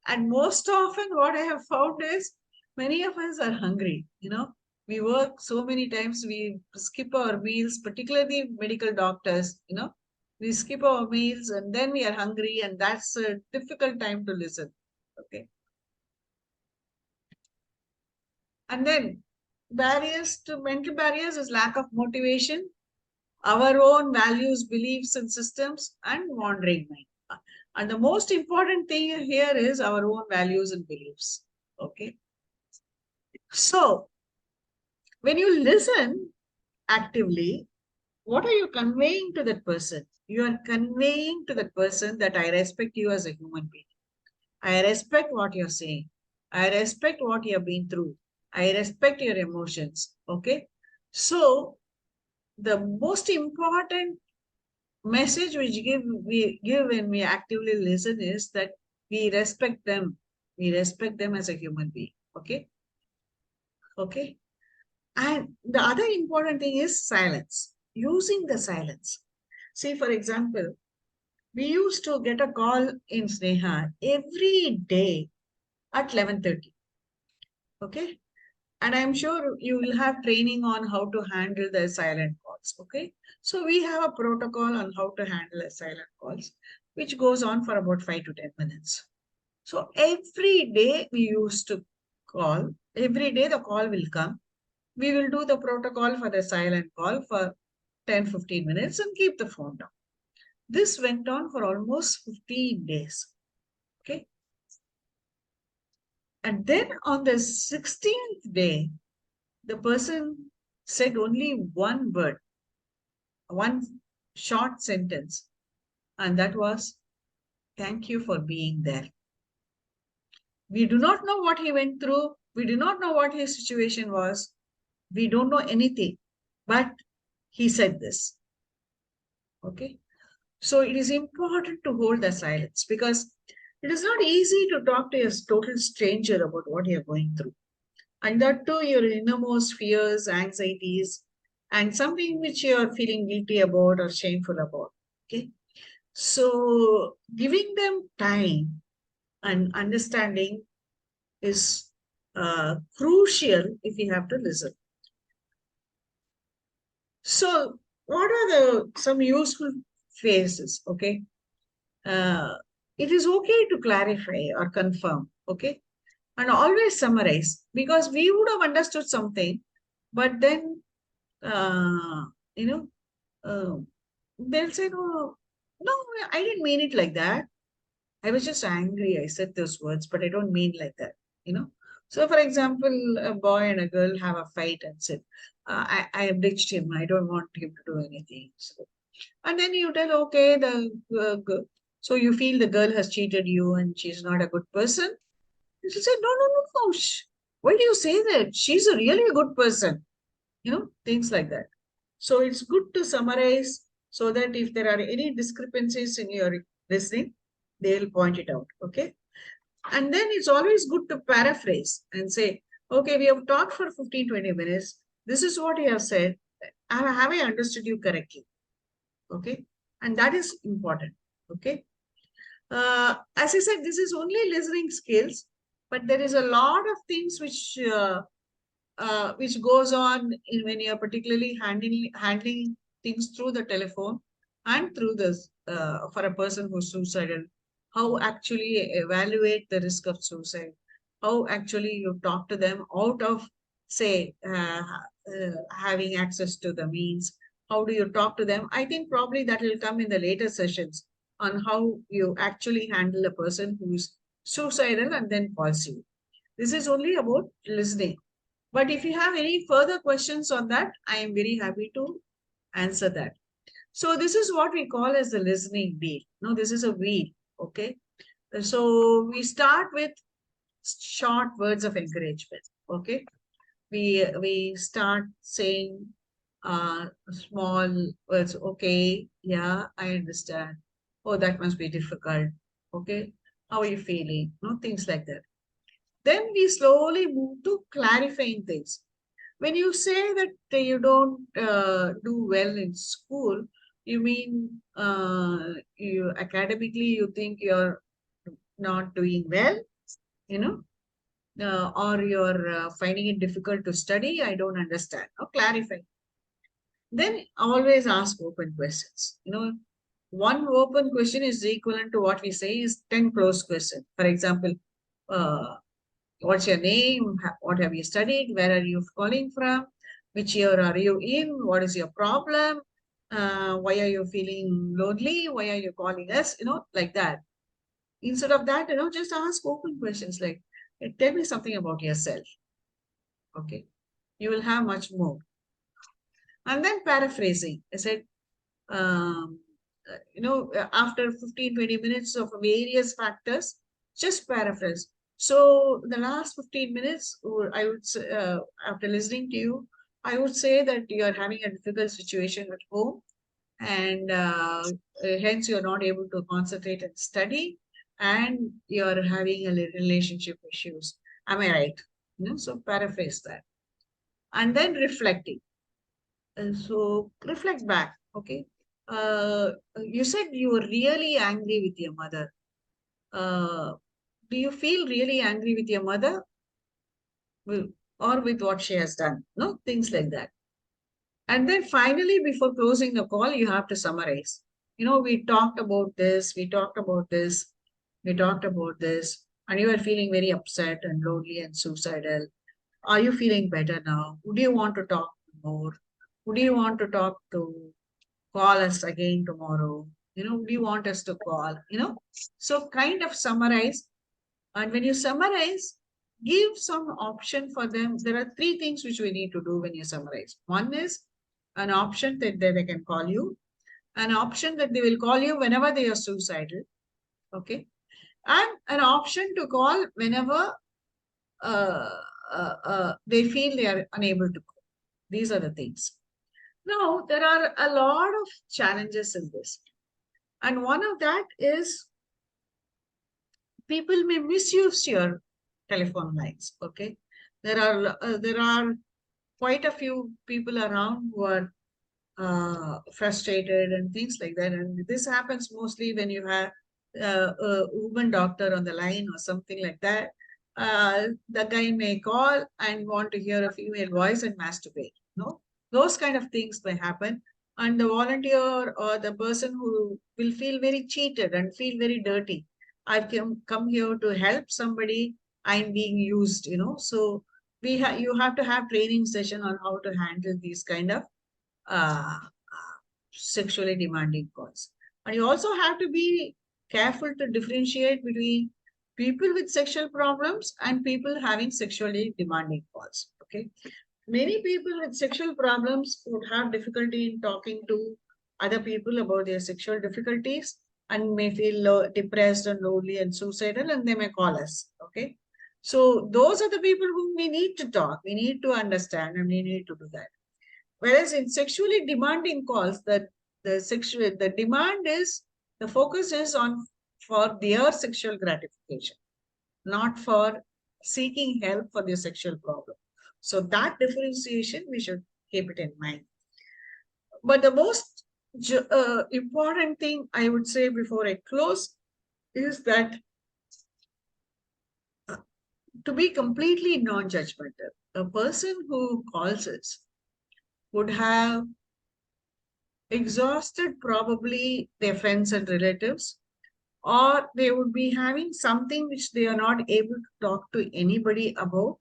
And most often what I have found is many of us are hungry. We work so many times, we skip our meals, particularly medical doctors, we skip our meals and then we are hungry and that's a difficult time to listen. Okay. And then mental barriers is lack of motivation, our own values, beliefs and systems, and wandering mind. And the most important thing here is our own values and beliefs. Okay. So when you listen actively, what are you conveying to that person? You are conveying to that person that I respect you as a human being. I respect what you're saying. I respect what you have been through. I respect your emotions. Okay. So the most important message which we give when we actively listen is that we respect them. We respect them as a human being. Okay. Okay. And the other important thing is silence. Using the silence. See, for example, we used to get a call in Sneha every day at 11:30. Okay. And I'm sure you will have training on how to handle the silent calls. Okay. So we have a protocol on how to handle the silent calls, which goes on for about 5 to 10 minutes. So every day we used to call, every day the call will come. We will do the protocol for the silent call for 10-15 minutes and keep the phone down. This went on for almost 15 days. Okay. And then on the 16th day, the person said only one word, one short sentence, and that was, thank you for being there. We do not know what he went through. We do not know what his situation was. We don't know anything, but he said this. Okay. So it is important to hold the silence because it is not easy to talk to a total stranger about what you're going through. And that too, your innermost fears, anxieties, and something which you are feeling guilty about or shameful about. Okay. So giving them time and understanding is crucial if you have to listen. So what are some useful phrases? Okay. It is okay to clarify or confirm. Okay. And always summarize because we would have understood something, but then, they'll say, no, no, I didn't mean it like that. I was just angry. I said those words, but I don't mean like that, you know. So, for example, a boy and a girl have a fight and said, I have ditched him. I don't want him to do anything. So, and then you tell, okay, so you feel the girl has cheated you and she's not a good person. You say, no, no, no, no. Why do you say that? She's a really a good person. You know, things like that. So it's good to summarize so that if there are any discrepancies in your listening, they'll point it out. Okay. And then it's always good to paraphrase and say, okay, we have talked for 15-20 minutes. This is what you have said. Have I understood you correctly? Okay. And that is important. Okay. As I said, this is only listening skills, but there is a lot of things which goes on when you are particularly handling things through the telephone and through this for a person who's suicidal, how actually evaluate the risk of suicide, how actually you talk to them out of, say, having access to the means, how do you talk to them? I think probably that will come in the later sessions on how you actually handle a person who's suicidal and then calls you. This is only about listening. But if you have any further questions on that, I am very happy to answer that. So this is what we call as the listening wheel. No, this is a wheel. Okay. So we start with short words of encouragement. Okay. We start saying small words. Okay. Yeah, I understand. Oh, that must be difficult. Okay. How are you feeling? No, things like that. Then we slowly move to clarifying things. When you say that you don't do well in school, you mean you academically you think you're not doing well, you know, or you're finding it difficult to study. I don't understand. Or clarify. Then always ask open questions. You know, one open question is equivalent to what we say is 10 closed questions. For example, what's your name? What have you studied? Where are you calling from? Which year are you in? What is your problem? Why are you feeling lonely? Why are you calling us? You know, like that. Instead of that, you know, just ask open questions like, hey, tell me something about yourself. Okay. You will have much more. And then paraphrasing. I said, you know, after 15-20 minutes of various factors, just paraphrase. So the last 15 minutes, I would say, after listening to you, I would say that you are having a difficult situation at home and hence you're not able to concentrate and study and you're having a relationship issues. Am I right? You know, so paraphrase that. And then reflecting. So reflect back, okay? You said you were really angry with your mother. Do you feel really angry with your mother? Or with what she has done? No, things like that. And then finally, before closing the call, you have to summarize. You know, we talked about this, we talked about this, we talked about this, and you are feeling very upset and lonely and suicidal. Are you feeling better now? Would you want to talk more? Would you want to call us again tomorrow? You know, do you want us to call? You know, so kind of summarize. And when you summarize, give some option for them. There are 3 things which we need to do when you summarize. One is an option that they can call you, an option that they will call you whenever they are suicidal. Okay. And an option to call whenever they feel they are unable to call. These are the things. Now, there are a lot of challenges in this. And one of that is people may misuse your telephone lines. Okay. There are quite a few people around who are frustrated and things like that. And this happens mostly when you have a woman doctor on the line or something like that. The guy may call and want to hear a female voice and masturbate. No, those kind of things may happen. And the volunteer or the person who will feel very cheated and feel very dirty. I've come here to help somebody. I'm being used, you know. So you have to have training session on how to handle these kind of sexually demanding calls. And you also have to be careful to differentiate between people with sexual problems and people having sexually demanding calls. Okay. Many people with sexual problems would have difficulty in talking to other people about their sexual difficulties and may feel depressed and lonely and suicidal, and they may call us. Okay. So those are the people whom we need to talk, we need to understand, and we need to do that. Whereas in sexually demanding calls, the demand is, the focus is on for their sexual gratification, not for seeking help for their sexual problem. So that differentiation, we should keep it in mind. But the most important thing I would say before I close is that to be completely non-judgmental, a person who calls us would have exhausted probably their friends and relatives, or they would be having something which they are not able to talk to anybody about,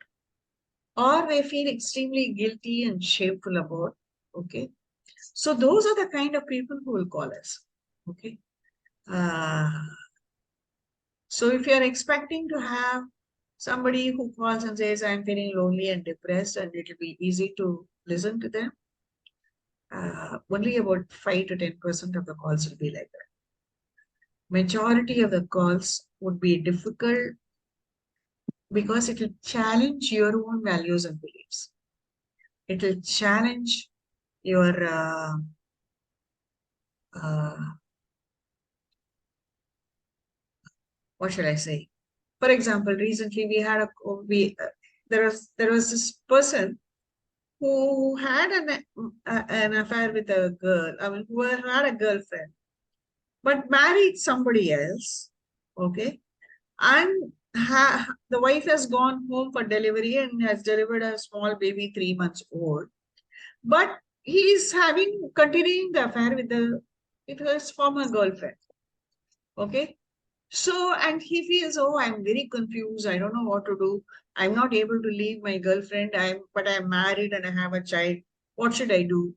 or they feel extremely guilty and shameful about. Okay. So those are the kind of people who will call us. Okay. So if you are expecting to have somebody who calls and says, I'm feeling lonely and depressed, and it will be easy to listen to them, only about 5 to 10% of the calls will be like that. Majority of the calls would be difficult because it will challenge your own values and beliefs. It will challenge your what shall I say? For example, recently we had there was this person who had an affair with a girl. I mean, who had a girlfriend, but married somebody else. Okay, and the wife has gone home for delivery and has delivered a small baby 3 months old. But he is continuing the affair with his former girlfriend. Okay. So, and he feels, oh, I'm very confused. I don't know what to do. I'm not able to leave my girlfriend. But I'm married and I have a child. What should I do?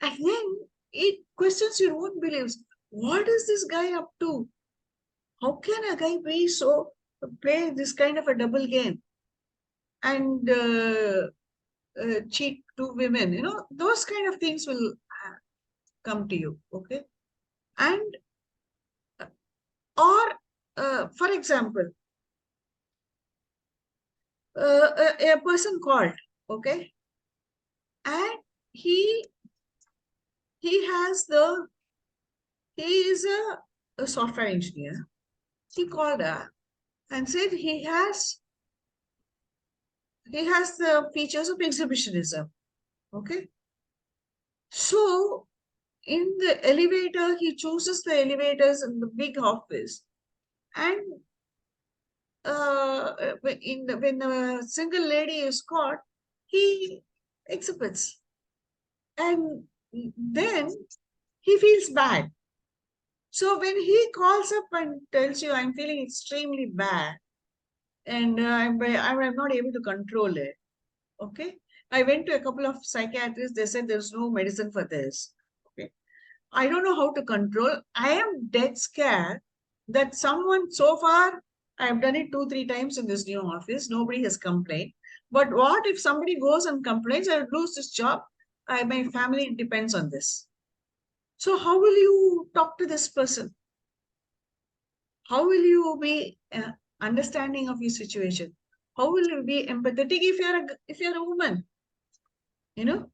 And then it questions your own beliefs. What is this guy up to? How can a guy play this kind of a double game and cheat two women? You know, those kind of things will come to you. Okay. And for example, a person called, okay, and he is a software engineer. He called her and said he has the features of exhibitionism. Okay. So in the elevator, he chooses the elevators in the big office, and when a single lady is caught, he exhibits, and then he feels bad. So when he calls up and tells you, I'm feeling extremely bad, and I'm not able to control it. Okay. I went to a couple of psychiatrists. They said there's no medicine for this. Okay. I don't know how to control. I am dead scared that someone, so far, I've done it 2-3 times in this new office. Nobody has complained. But what if somebody goes and complains, I would lose this job? My family depends on this. So how will you talk to this person? How will you be understanding of your situation? How will you be empathetic if you're a woman? You know.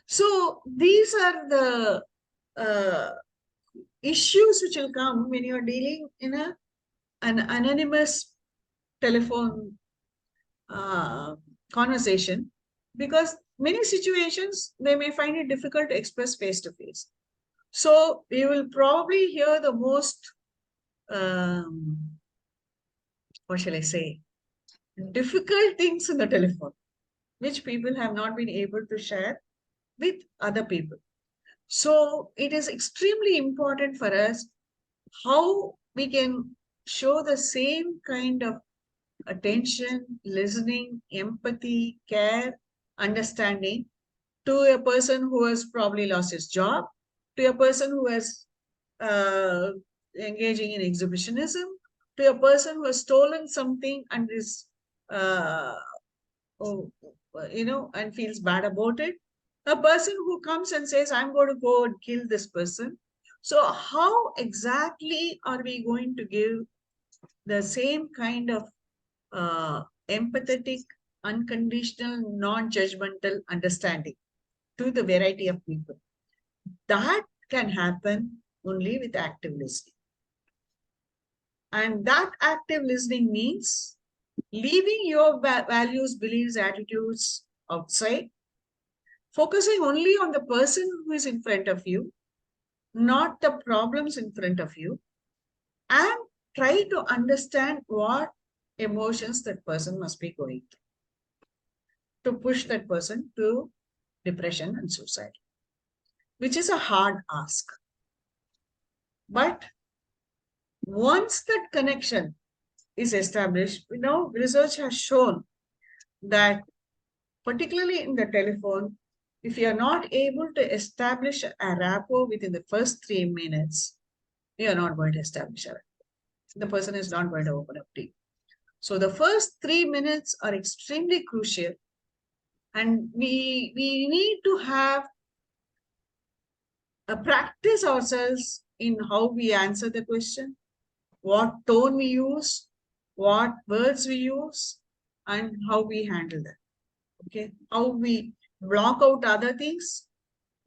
So these are the issues which will come when you are dealing in an anonymous telephone conversation, because many situations they may find it difficult to express face to face. So you will probably hear the most what shall I say, difficult things in the telephone, which people have not been able to share with other people. So it is extremely important for us how we can show the same kind of attention, listening, empathy, care, understanding to a person who has probably lost his job, to a person who is engaging in exhibitionism, to a person who has stolen something and is, and feels bad about it. A person who comes and says, I'm going to go and kill this person. So how exactly are we going to give the same kind of empathetic, unconditional, non-judgmental understanding to the variety of people? That can happen only with active listening. And that active listening means leaving your values, beliefs, attitudes outside, focusing only on the person who is in front of you, not the problems in front of you, and try to understand what emotions that person must be going through to push that person to depression and suicide, which is a hard ask. But once that connection is established, research has shown that particularly in the telephone, if you are not able to establish a rapport within the first 3 minutes, you are not going to establish a rapport. The person is not going to open up to you. So the first 3 minutes are extremely crucial. And we need to have a practice ourselves in how we answer the question, what tone we use, what words we use, and how we handle them. Okay, how we block out other things.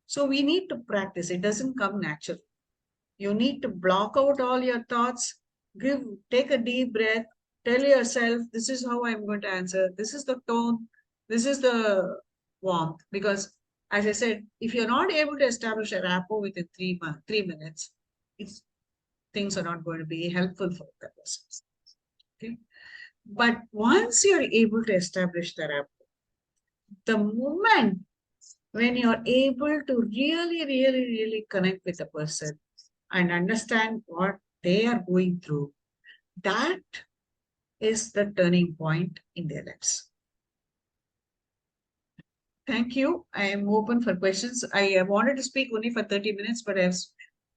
So we need to practice. It doesn't come naturally. You need to block out all your thoughts, take a deep breath, tell yourself, this is how I'm going to answer. This is the tone. This is the warmth. Because as I said, if you're not able to establish a rapport within 3 minutes, things are not going to be helpful for the person. Okay. But once you're able to establish the rapport, the moment when you're able to really connect with the person and understand what they are going through, that is the turning point in their lives. Thank you. I am open for questions. I wanted to speak only for 30 minutes, but I've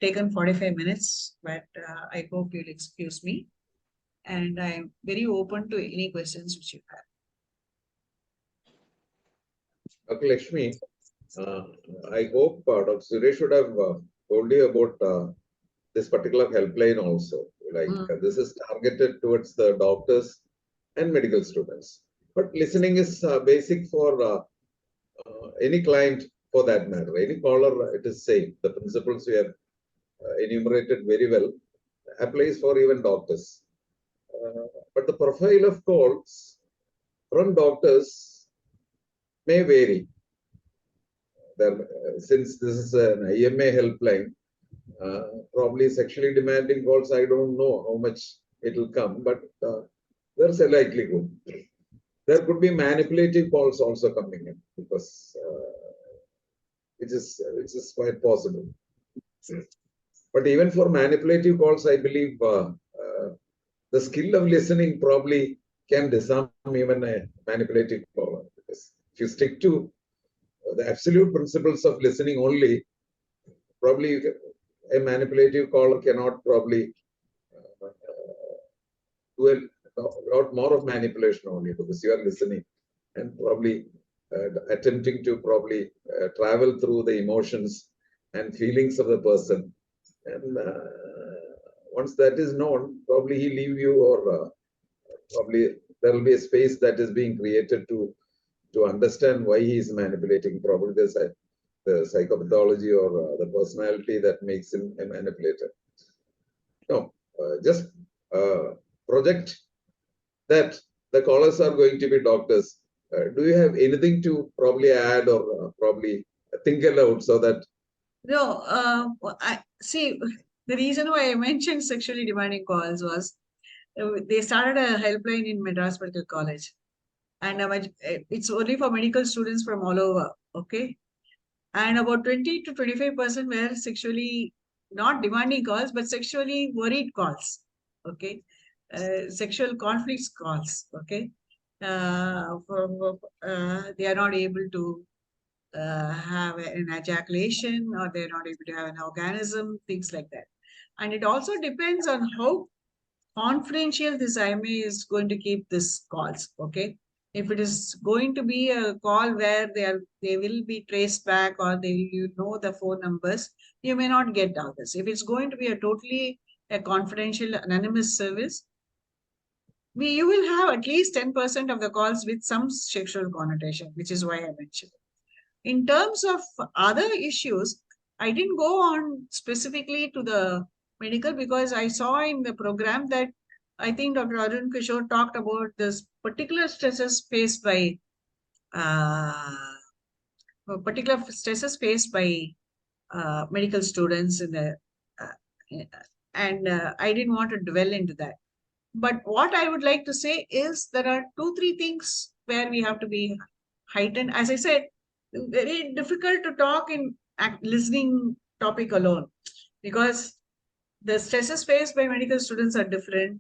taken 45 minutes, but I hope you'll excuse me. And I'm very open to any questions which you have. Okay, Lakshmi, I hope Dr. Suresh should have told you about this particular helpline also. Like this is targeted towards the doctors and medical students. But listening is basic for any client for that matter. Any caller, it is same. The principles we have enumerated very well applies for even doctors. But the profile of calls from doctors may vary. Since this is an IMA helpline, probably sexually demanding calls, I don't know how much it will come, but there's a likelihood. There could be manipulative calls also coming in, because which is quite possible. But even for manipulative calls, I believe the skill of listening probably can disarm even a manipulative caller. Because if you stick to the absolute principles of listening only, probably a manipulative caller cannot probably do a lot more of manipulation only, because you are listening and probably attempting to probably travel through the emotions and feelings of the person. And once that is known, probably he leave you, or probably there will be a space that is being created to understand why he is manipulating. Probably there's the psychopathology or the personality that makes him a manipulator. No, just project that the callers are going to be doctors. Do you have anything to probably add or probably think aloud so that? No, I see. The reason why I mentioned sexually demanding calls was they started a helpline in Madras Medical College, and it's only for medical students from all over. Okay, and about 20 to 25% were sexually not demanding calls, but sexually worried calls. Okay, sexual conflicts calls. Okay, they are not able to have an ejaculation, or they're not able to have an organism, things like that. And it also depends on how confidential this IMA is going to keep this calls. Okay, if it is going to be a call where they will be traced back, or you know the phone numbers, you may not get all this. If it's going to be a confidential anonymous service, you will have at least 10% of the calls with some sexual connotation, which is why I mentioned. In terms of other issues, I didn't go on specifically to the medical, because I saw in the program that I think Dr. Arun Kishore talked about this particular stresses faced by medical students in the I didn't want to dwell into that. But what I would like to say is there are 2-3 things where we have to be heightened. As I said, very difficult to talk in listening topic alone, because the stresses faced by medical students are different.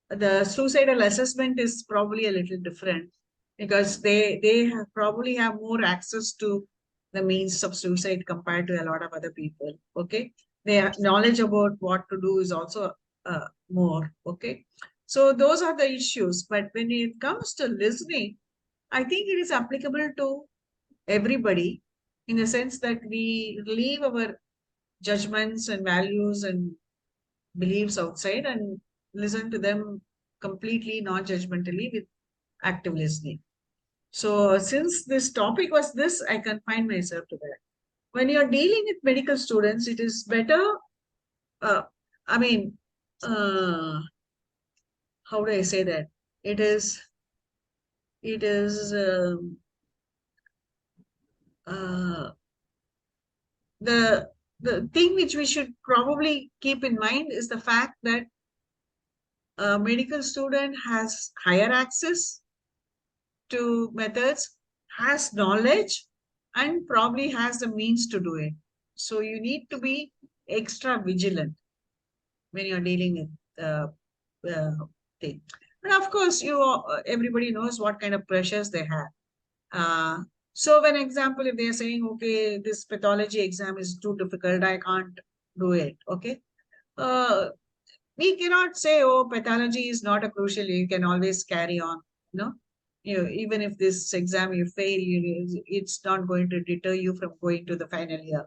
The suicidal assessment is probably a little different, because they probably have more access to the means of suicide compared to a lot of other people. Okay, their knowledge about what to do is also more. Okay, so those are the issues. But when it comes to listening, I think it is applicable to everybody, in the sense that we leave our judgments and values and beliefs outside and listen to them completely non-judgmentally with active listening. So since this topic was this, I confine myself to that. When you're dealing with medical students, it is better, how do I say that? It is the thing which we should probably keep in mind is the fact that a medical student has higher access to methods, has knowledge, and probably has the means to do it. So you need to be extra vigilant when you're dealing with thing. And of course, everybody knows what kind of pressures they have. So when example, if they're saying, okay, this pathology exam is too difficult, I can't do it. Okay. We cannot say, oh, pathology is not a crucial, you can always carry on. No, even if this exam you fail, it's not going to deter you from going to the final year.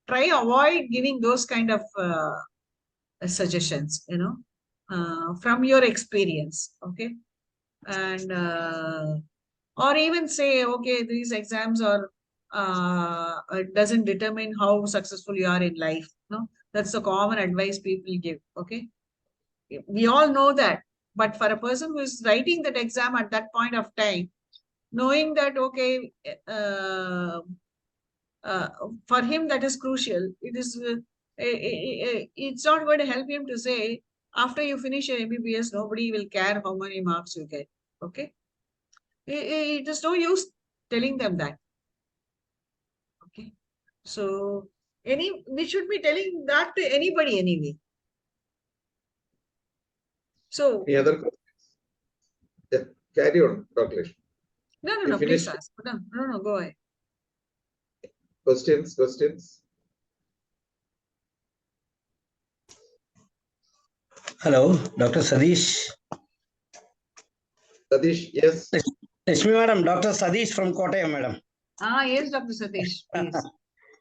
Try avoid giving those kind of suggestions, from your experience. Okay. And or even say, okay, these exams are doesn't determine how successful you are in life. No, that's the common advice people give. Okay, we all know that, but for a person who is writing that exam at that point of time, knowing that, okay, for him that is crucial, it's not going to help him to say, after you finish your MBBS, nobody will care how many marks you get. Okay, it is no use telling them that. Okay, so we should be telling that to anybody anyway. So any other questions? Yeah, carry on, Dr. Lakshmi. no, please ask. No, go ahead. Questions? Hello, Dr. Sadish. Sadish, yes. Lakshmi madam, Dr. Sadish from Kottayam, madam. Yes, Dr. Sadish, please.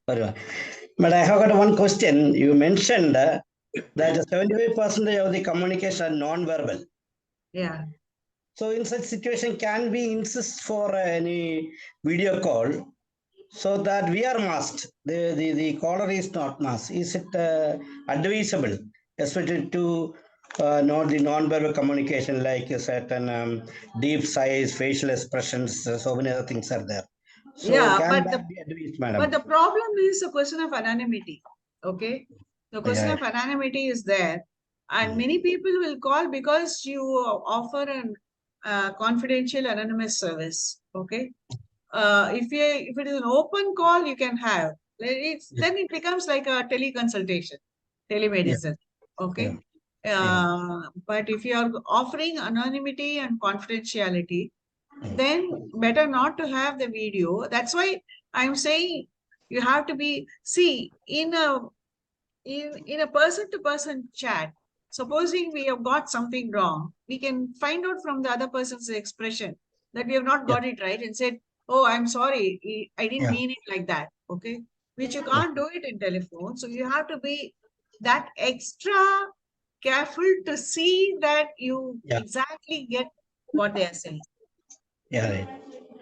But I have got one question. You mentioned that 75% of the communication are non-verbal. Yeah. So in such situation, can we insist for any video call so that we are masked? The caller is not masked. Is it advisable, especially to know the non-verbal communication, like a certain deep sighs, facial expressions, so many other things are there. So yeah, can that be advised, madam? But the problem is a question of anonymity. Okay, the question of anonymity is there, and many people will call because you offer a confidential anonymous service. Okay, if it is an open call, you can have then it becomes like a teleconsultation, telemedicine. Okay. But if you are offering anonymity and confidentiality, then better not to have the video. That's why I'm saying you have to be, see, in a person-to-person chat, supposing we have got something wrong, we can find out from the other person's expression that we have not got it right and said, oh, I'm sorry, I didn't mean it like that. Okay. Which you can't do it in telephone. So you have to be that extra careful to see that you exactly get what they are saying. Yeah, right.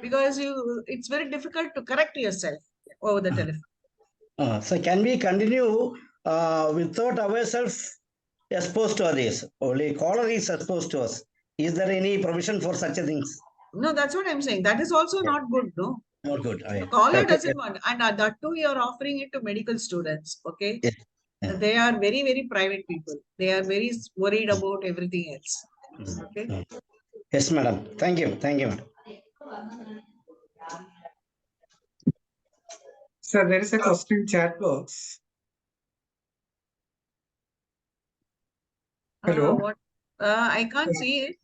Because it's very difficult to correct yourself over the telephone. So can we continue without ourselves exposed to others? Only caller is exposed to us. Is there any provision for such a things? No, that's what I'm saying. That is also not good, no? Not good. The caller doesn't want, and that too, you're offering it to medical students, okay? Yes. Yeah. They are very, very private people. They are very worried about everything else, okay? Yes, madam. Thank you. Thank you, madam. Sir, there is a question in chat box. Hello? What? I can't see it.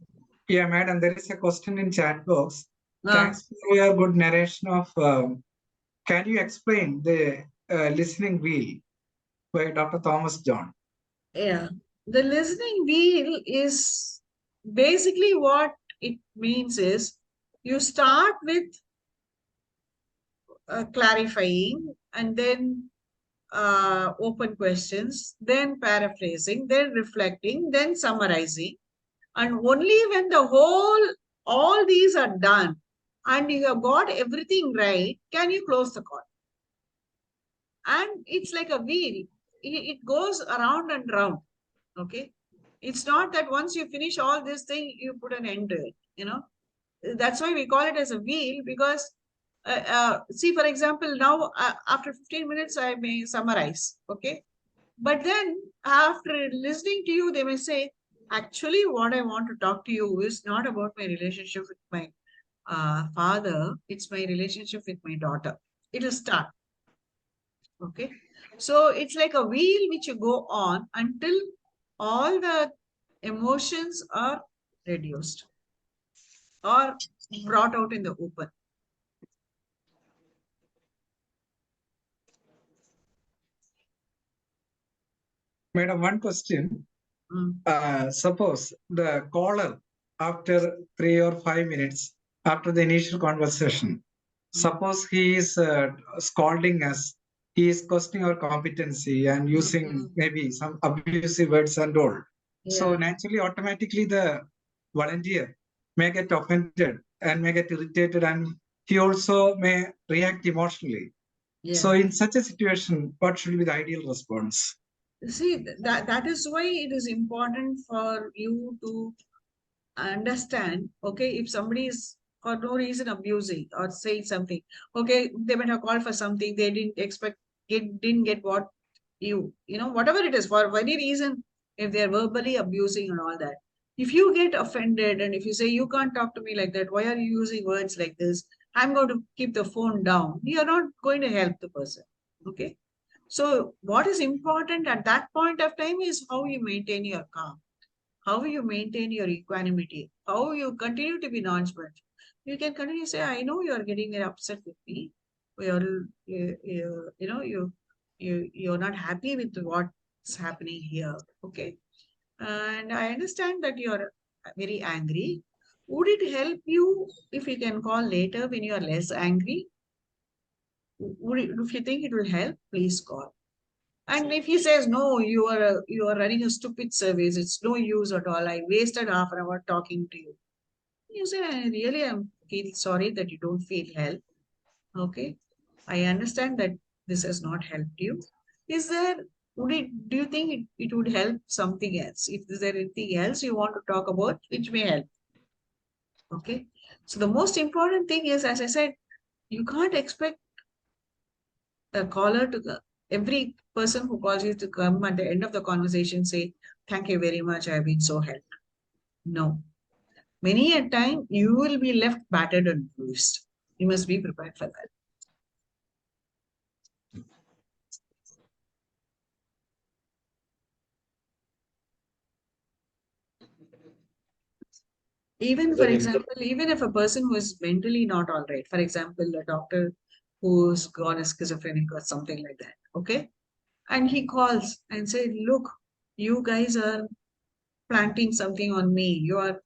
Yeah, madam, there is a question in chat box. Thanks for your good narration of, can you explain the listening wheel by Dr. Thomas John? Yeah. The listening wheel is basically what it means is you start with clarifying and then open questions, then paraphrasing, then reflecting, then summarizing. And only when all these are done and you have got everything right, can you close the call. And it's like a wheel. It goes around and round. Okay. It's not that once you finish all this thing, you put an end to it, you know. That's why we call it as a wheel, because see, for example, now after 15 minutes, I may summarize. Okay. But then after listening to you, they may say, actually, what I want to talk to you is not about my relationship with my father. It's my relationship with my daughter. It will start. Okay. So it's like a wheel which you go on until all the emotions are reduced or brought out in the open. Madam, one question. Suppose the caller, after 3 or 5 minutes, after the initial conversation, suppose he is scolding us, he is questioning our competency and using maybe some abusive words and all. So naturally, automatically, the volunteer may get offended and may get irritated, and he also may react emotionally. So in such a situation, what should be the ideal response? See, that is why it is important for you to understand, okay, if somebody is for no reason abusing or saying something, okay, they might have called for something, they didn't expect, didn't get what you know, whatever it is, for any reason, if they're verbally abusing and all that, if you get offended and if you say, you can't talk to me like that, why are you using words like this, I'm going to keep the phone down, you're not going to help the person. Okay. So what is important at that point of time is how you maintain your calm, how you maintain your equanimity, how you continue to be non-judgmental. You can continue to say, I know you are getting very upset with me. You're not happy with what's happening here. Okay. And I understand that you're very angry. Would it help you if you can call later when you are less angry? If you think it will help, please call. And if he says, no, you are running a stupid service, it's no use at all, I wasted half an hour talking to you. You say, I really am feel sorry that you don't feel help. Okay. I understand that this has not helped you. Do you think it would help something else? If there anything else you want to talk about, which may help. Okay. So the most important thing is, as I said, you can't expect the caller to every person who calls you to come at the end of the conversation say, thank you very much, I've been so helped. No. Many a time you will be left battered and bruised. You must be prepared for that. Even As for an example, even if a person who is mentally not all right, for example, a doctor who's gone schizophrenic or something like that, okay? And he calls and say, look, you guys are planting something on me. You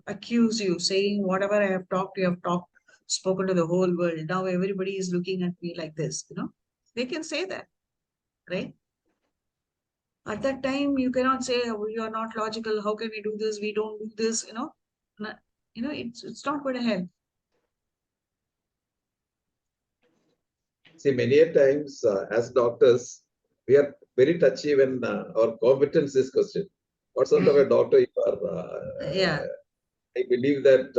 accuse you, saying whatever I have talked, you have talked, spoken to the whole world. Now everybody is looking at me like this, you know? They can say that, right? At that time, you cannot say, oh, you are not logical. How can we do this? We don't do this, you know? It's not going to help. See, many a times as doctors, we are very touchy when our competence is questioned. What sort of a doctor you are? Yeah. I believe that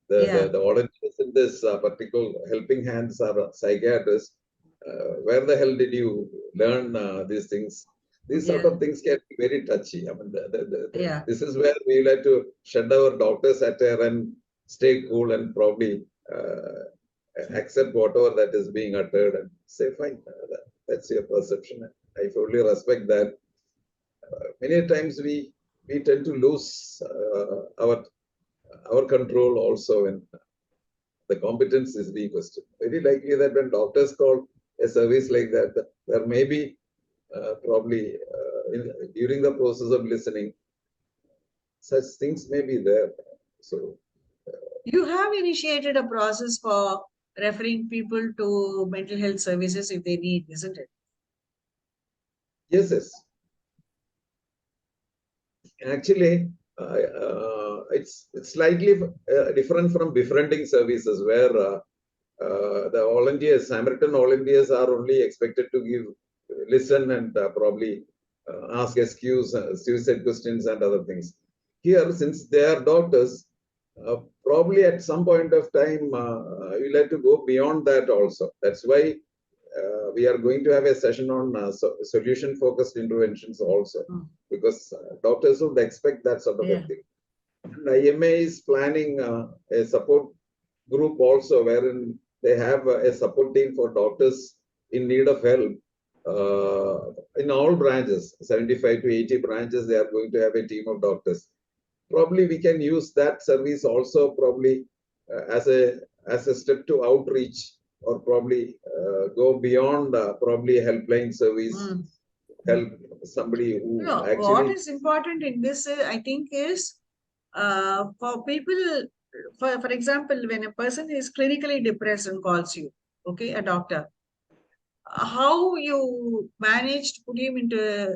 Yeah. the volunteers in this particular helping hands are psychiatrists. Where the hell did you learn these things? These sort Yeah. of things can be very touchy. I mean, Yeah. this is where we like to shed our doctor's attire and stay cool and probably accept whatever that is being uttered and say, fine, that's your perception. I fully respect that. Many times we tend to lose our control also when the competence is being questioned. Very likely that when doctors call a service like that, there may be probably during the process of listening, such things may be there. So you have initiated a process for referring people to mental health services if they need, isn't it? yes, yes. Actually, it's slightly different from befriending services where the volunteers, Samaritan volunteers, are only expected to listen and probably ask suicide questions and other things. Here, since they are doctors, probably at some point of time, we'll have to go beyond that also. That's why we are going to have a session on solution-focused interventions also, because doctors would expect that sort of a thing. And IMA is planning a support group also, wherein they have a support team for doctors in need of help in all branches, 75 to 80 branches. They are going to have a team of doctors. Probably we can use that service also, probably as a step to outreach, or probably go beyond probably a helpline service, help somebody who actually. What is important in this, I think, is for people, for example, when a person is clinically depressed and calls you, okay, a doctor, how you manage to put him into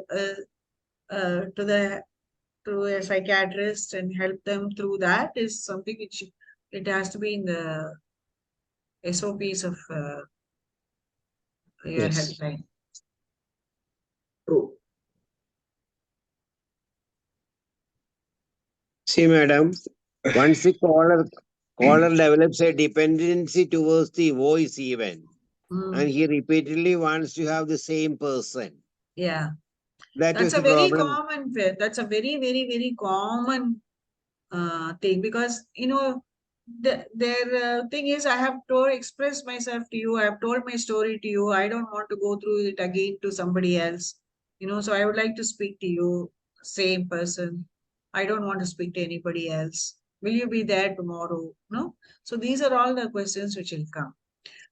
to a psychiatrist and help them through that is something which it has to be in the SOPs of your helpline. True. See, madam, once the caller develops a dependency towards the voice even, and he repeatedly wants to have the same person. Yeah. That is That's a the very problem. common, that's a very, very, very common thing, because, you know, their thing is, I have expressed myself to you, I have told my story to you, I don't want to go through it again to somebody else, you know, so I would like to speak to you, same person. I don't want to speak to anybody else. Will you be there tomorrow? No? So these are all the questions which will come.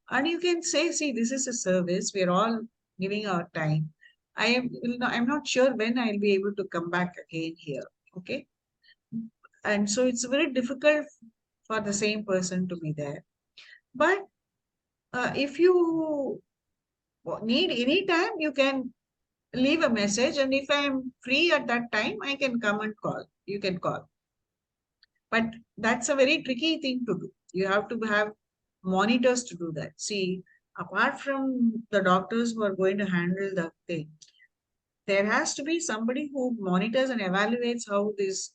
And you can say, see, this is a service, we're all giving our time. I'm not sure when I'll be able to come back again here. Okay. And so it's very difficult for the same person to be there. But if you need any time, you can leave a message. And if I'm free at that time, I can come and call. You can call. But that's a very tricky thing to do. You have to have monitors to do that. See, apart from the doctors who are going to handle the thing, there has to be somebody who monitors and evaluates how these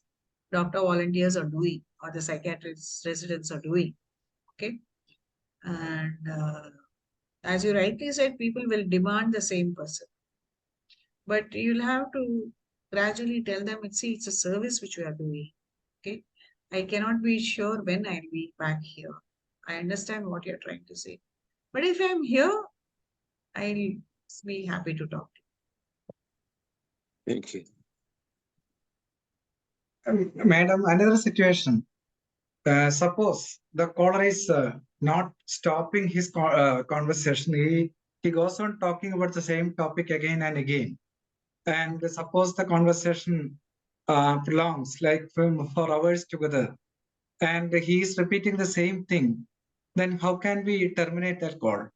doctor volunteers are doing, or the psychiatrist residents are doing. Okay. And as you rightly said, people will demand the same person. But you'll have to gradually tell them, it's a service which we are doing. Okay. I cannot be sure when I'll be back here. I understand what you're trying to say. But if I'm here, I'll be happy to talk to you. Thank you. Madam, another situation. Suppose the caller is not stopping his conversation. He goes on talking about the same topic again and again. And suppose the conversation prolongs like for hours together, and he is repeating the same thing, then how can we terminate that call?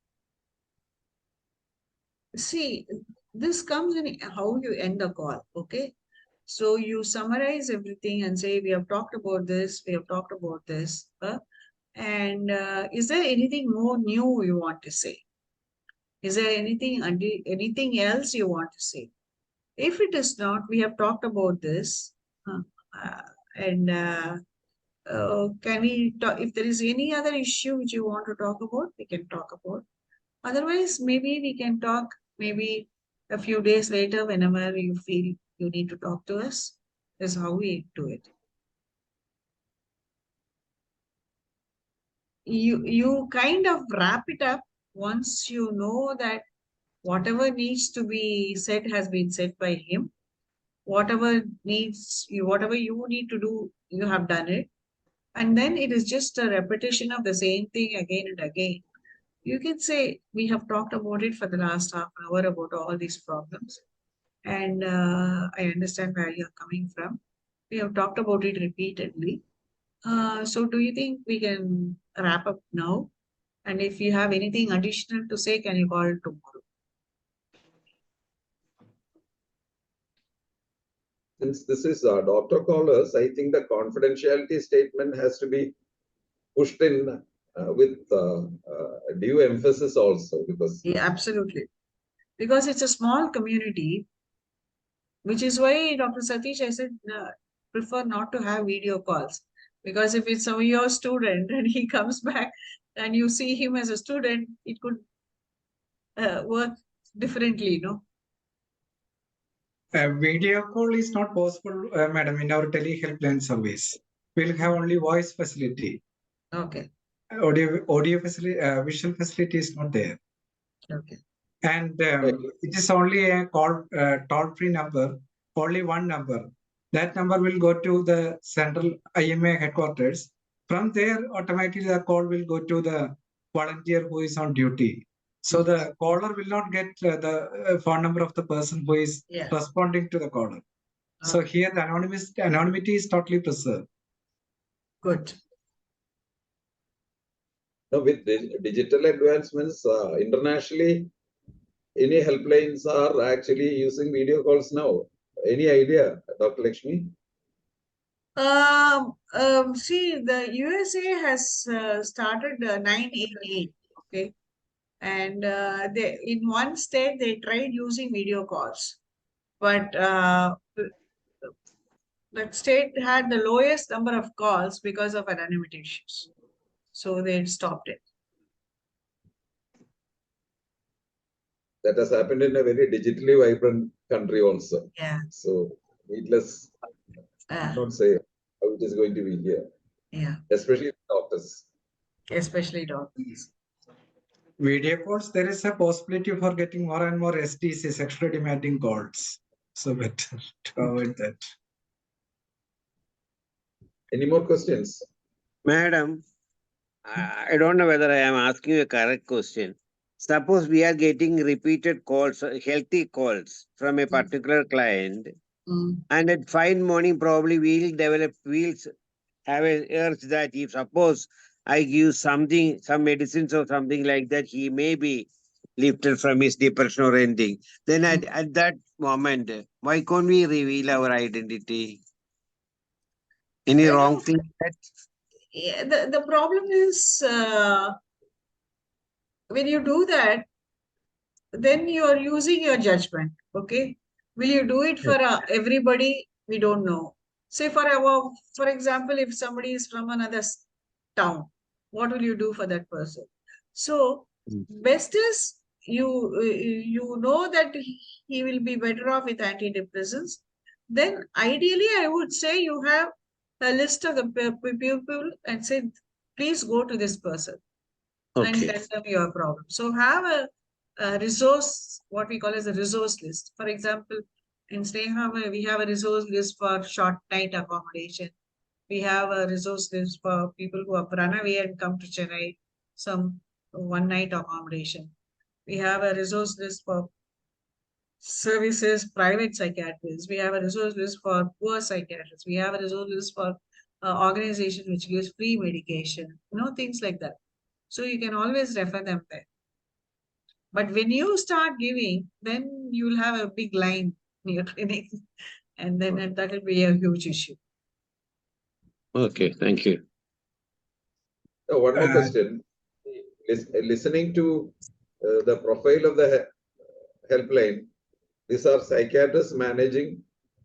See, this comes in how you end the call, okay? So you summarize everything and say, we have talked about this, we have talked about this. And is there anything more new you want to say? Is there anything else you want to say? If it is not, we have talked about this. And can we talk, if there is any other issue which you want to talk about, we can talk about. Otherwise, maybe we can talk maybe a few days later whenever you feel you need to talk to us. That's how we do it. You kind of wrap it up once you know that whatever needs to be said has been said by him. Whatever you need to do, you have done it. And then it is just a repetition of the same thing again and again. You can say, we have talked about it for the last half an hour about all these problems. And I understand where you're coming from. We have talked about it repeatedly. So do you think we can wrap up now? And if you have anything additional to say, can you call tomorrow? Since this is doctor callers, I think the confidentiality statement has to be pushed in with due emphasis also, because Yeah, absolutely. Because it's a small community, which is why Dr. Satish, I said, prefer not to have video calls. Because if it's your student and he comes back and you see him as a student, it could work differently, no? Video call is not possible, madam, in our tele-helpline service. We'll have only voice facility. Okay. Audio facility, visual facility is not there. Okay. And it is only a call toll-free number, only one number. That number will go to the central IMA headquarters. From there, automatically the call will go to the volunteer who is on duty. So the caller will not get the phone number of the person who is responding to the caller. So here the anonymity is totally preserved. Good. now with digital advancements internationally, any helplines are actually using video calls now. Any idea, Dr. Lakshmi? See, the USA has started 988, okay? And they in one state, they tried using video calls. But that state had the lowest number of calls because of anonymity issues. So they stopped it. That has happened in a very digitally vibrant country also. Yeah. So needless not say how it is going to be here. Yeah. Especially doctors. Especially doctors. Video calls, there is a possibility for getting more and more STC, sexually demanding calls. So better to avoid that. Any more questions? Madam, I don't know whether I am asking you a correct question. Suppose we are getting repeated calls, healthy calls from a particular client, and at fine morning probably we'll have an urge that if suppose I give something, some medicines or something like that, he may be lifted from his depression or anything. Then at that moment, why can't we reveal our identity? Any wrong thing? Yeah, the problem is when you do that, then you are using your judgment. Okay, will you do it for everybody? We don't know. Say for example, if somebody is from another town, what will you do for that person? So best is you know that he will be better off with antidepressants. Then ideally, I would say you have a list of the people and say, please go to this person and tell them your problem. So have a resource, what we call as a resource list. For example, In Sneha, we have a resource list for short night accommodation. We have a resource list for people who have run away and come to Chennai, some one night accommodation. We have a resource list for services, private psychiatrists. We have a resource list for poor psychiatrists. We have a resource list for organization which gives free medication, things like that. So you can always refer them there. But when you start giving, then you will have a big line in your clinic, and then that will be a huge issue. Okay, thank you. So one more question. Listening to the profile of the helpline, these are psychiatrists managing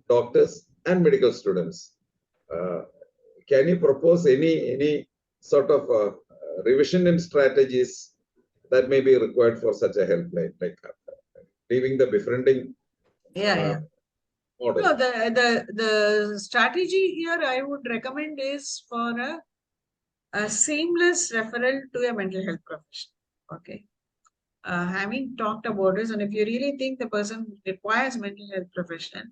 doctors and medical students. Can you propose any sort of revision in strategies that may be required for such a helpline, like leaving the befriending model? No, the strategy here I would recommend is for a seamless referral to a mental health professional. Okay. Having talked about this, and if you really think the person requires mental health professional,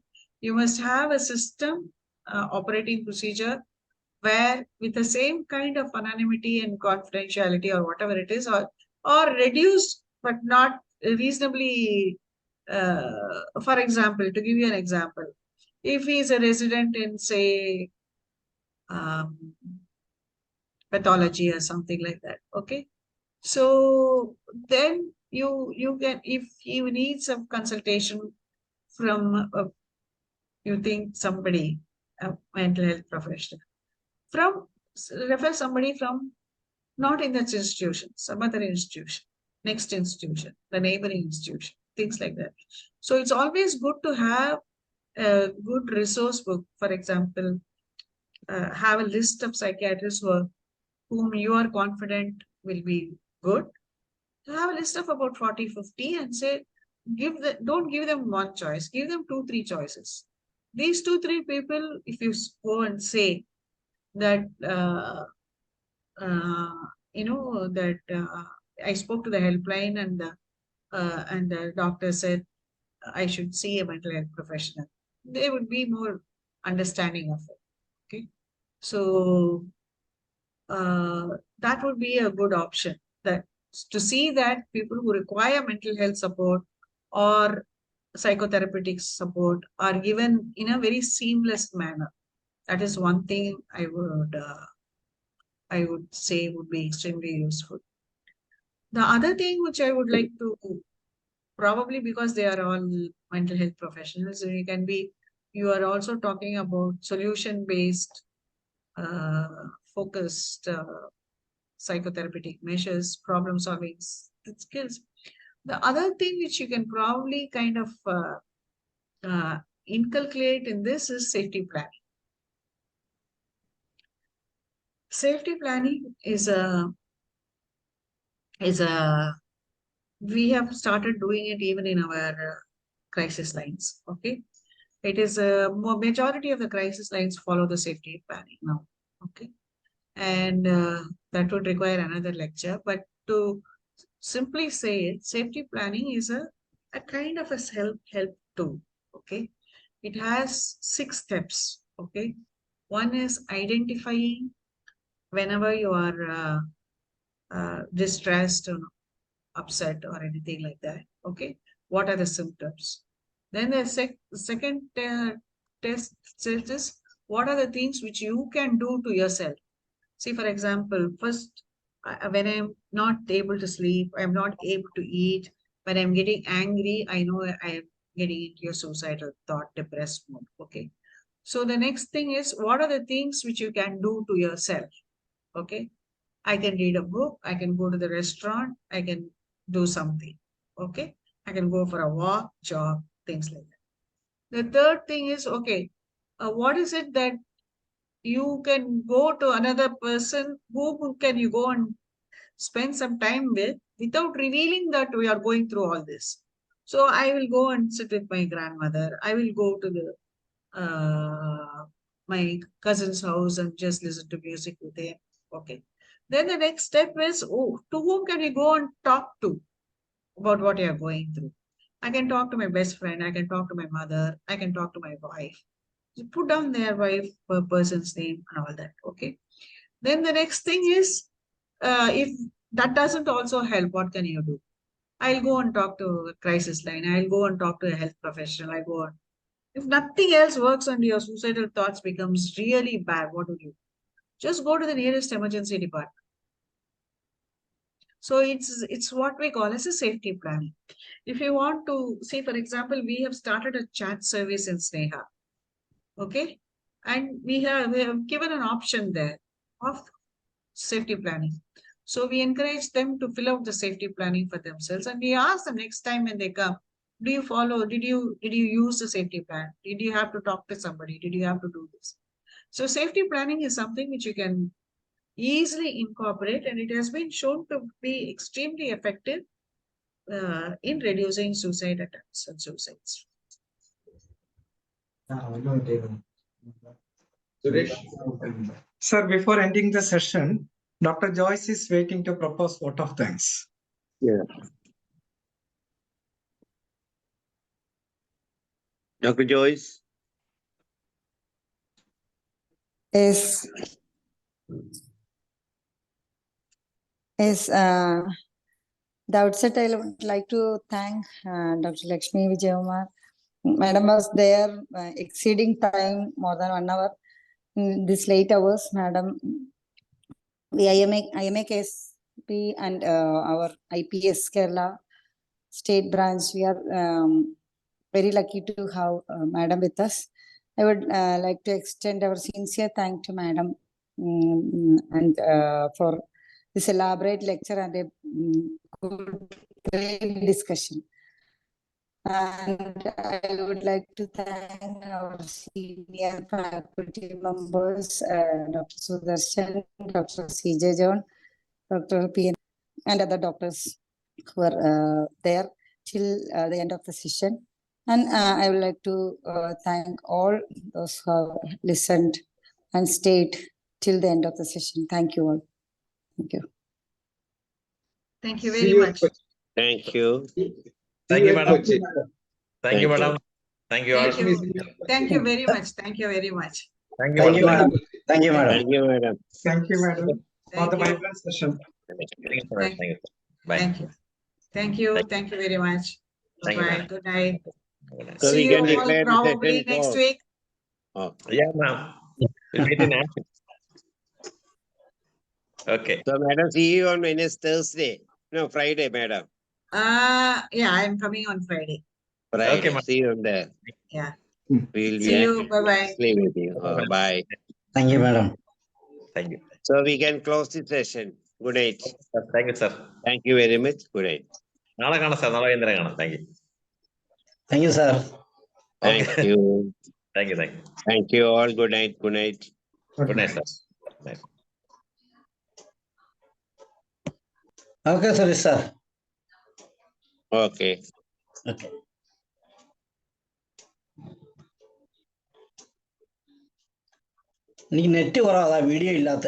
you must have a system operating procedure where with the same kind of anonymity and confidentiality or whatever it is, or reduced but not reasonably, for example, to give you an example, if he is a resident in, say, pathology or something like that, okay, so then you can, if you need some consultation from you think somebody, a mental health professional, refer somebody from not in that institution, some other institution, next institution, the neighboring institution, things like that. So it's always good to have a good resource book. For example, have a list of psychiatrists whom you are confident will be good. Have a list of about 40, 50 and say, don't give them one choice, give them 2, 3 choices. These 2, 3 people, if you go and say that, I spoke to the helpline and the doctor said I should see a mental health professional, they would be more understanding of it. Okay, so that would be a good option, that to see that people who require mental health support or psychotherapeutic support are given in a very seamless manner. That is one thing I would say would be extremely useful. The other thing which I would like to, probably because they are all mental health professionals, you are also talking about solution-based, focused psychotherapeutic measures, problem-solving skills. The other thing which you can probably kind of inculcate in this is safety planning. Safety planning is we have started doing it even in our crisis lines. Okay, it is a majority of the crisis lines follow the safety planning now. Okay, and that would require another lecture, but to simply say it, safety planning is a kind of a self-help tool. Okay, it has 6 steps. Okay, one is identifying whenever you are distressed or upset or anything like that. Okay, what are the symptoms? Then the second test is what are the things which you can do to yourself. See, for example, first, when I'm not able to sleep, I'm not able to eat, when I'm getting angry, I know I am getting into a suicidal thought, depressed mode. Okay, so the next thing is what are the things which you can do to yourself. Okay, I can read a book, I can go to the restaurant, I can do something. Okay, I can go for a walk, jog, things like that. The third thing is, okay, what is it that you can go to another person, who can you go and spend some time with without revealing that we are going through all this. So I will go and sit with my grandmother. I will go to the my cousin's house and just listen to music with him. Okay. Then the next step is, to whom can you go and talk to about what you are going through? I can talk to my best friend. I can talk to my mother. I can talk to my wife. You put down their wife, person's name and all that. Okay. Then the next thing is, if that doesn't also help, what can you do? I'll go and talk to a crisis line. I'll go and talk to a health professional. I go on. If nothing else works and your suicidal thoughts becomes really bad, what do you do? Just go to the nearest emergency department. So it's what we call as a safety planning. If you want to see, for example, we have started a chat service in Sneha. Okay. And we have given an option there of safety planning. So we encourage them to fill out the safety planning for themselves. And we ask them next time when they come, do you follow, did you use the safety plan? Did you have to talk to somebody? Did you have to do this? So safety planning is something which you can easily incorporate, and it has been shown to be extremely effective in reducing suicide attempts and suicides. Suresh? Sir, before ending the session, Dr. Joyce is waiting to propose vote of thanks. Yeah. Dr. Joyce? Yes. Yes. The outset, I would like to thank Dr. Lakshmi Vijaykumar. Madam was there exceeding time more than 1 hour. In this late hours, Madam, the IMA KSP and our IPS Kerala State branch, we are very lucky to have Madam with us. I would like to extend our sincere thanks to Madam and for this elaborate lecture and a good, great discussion. And I would like to thank our senior faculty members, Dr. Sudarshan, Dr. CJ John, Dr. P. and other doctors who are there till the end of the session. And I would like to thank all those who have listened and stayed till the end of the session. Thank you all. Thank you. Thank you See very you much. Thank you. Thank you, in madam. Kochi. Thank you, madam. Thank you all. Thank Lakshmi, you. see you in Kochi. Thank you very much. Thank you very much. Thank you, Thank you, madam. madam. Thank you, madam. Thank you, madam. Thank you, Madam, for Thank the you. vibrant session. Thank you, sir. Thank- Thank you. Bye. Thank you. Thank you. Thank you. Thank you very much. Thank you, Bye. madam. Good night. Good night. So See we you can all declare the probably session next closed. week. Oh. Yeah, ma'am. We'll meet in action. Okay. So, madam, see you on Wednesday, Thursday. No, Friday, madam. Yeah, I'm coming on Friday. Friday. Okay, ma'am. See you on there. Yeah. We'll be See you. Bye-bye. closely with you. Bye. Thank you, madam. Thank you. So we can close the session. Good night. Thank you, sir. Thank you very much. Good night. നാളെ കാണാം sir. നാളെ വൈകുന്നേരം കാണാം. Thank you. Thank you, sir. Thank Okay. you. Thank you. Thank you. Thank you all. Good night. Good night. Good night, sir. Good night. Okay, Suresh sir. Okay. Okay. എനിക്ക് net കുറവാ, video ഇല്ലാത്ത.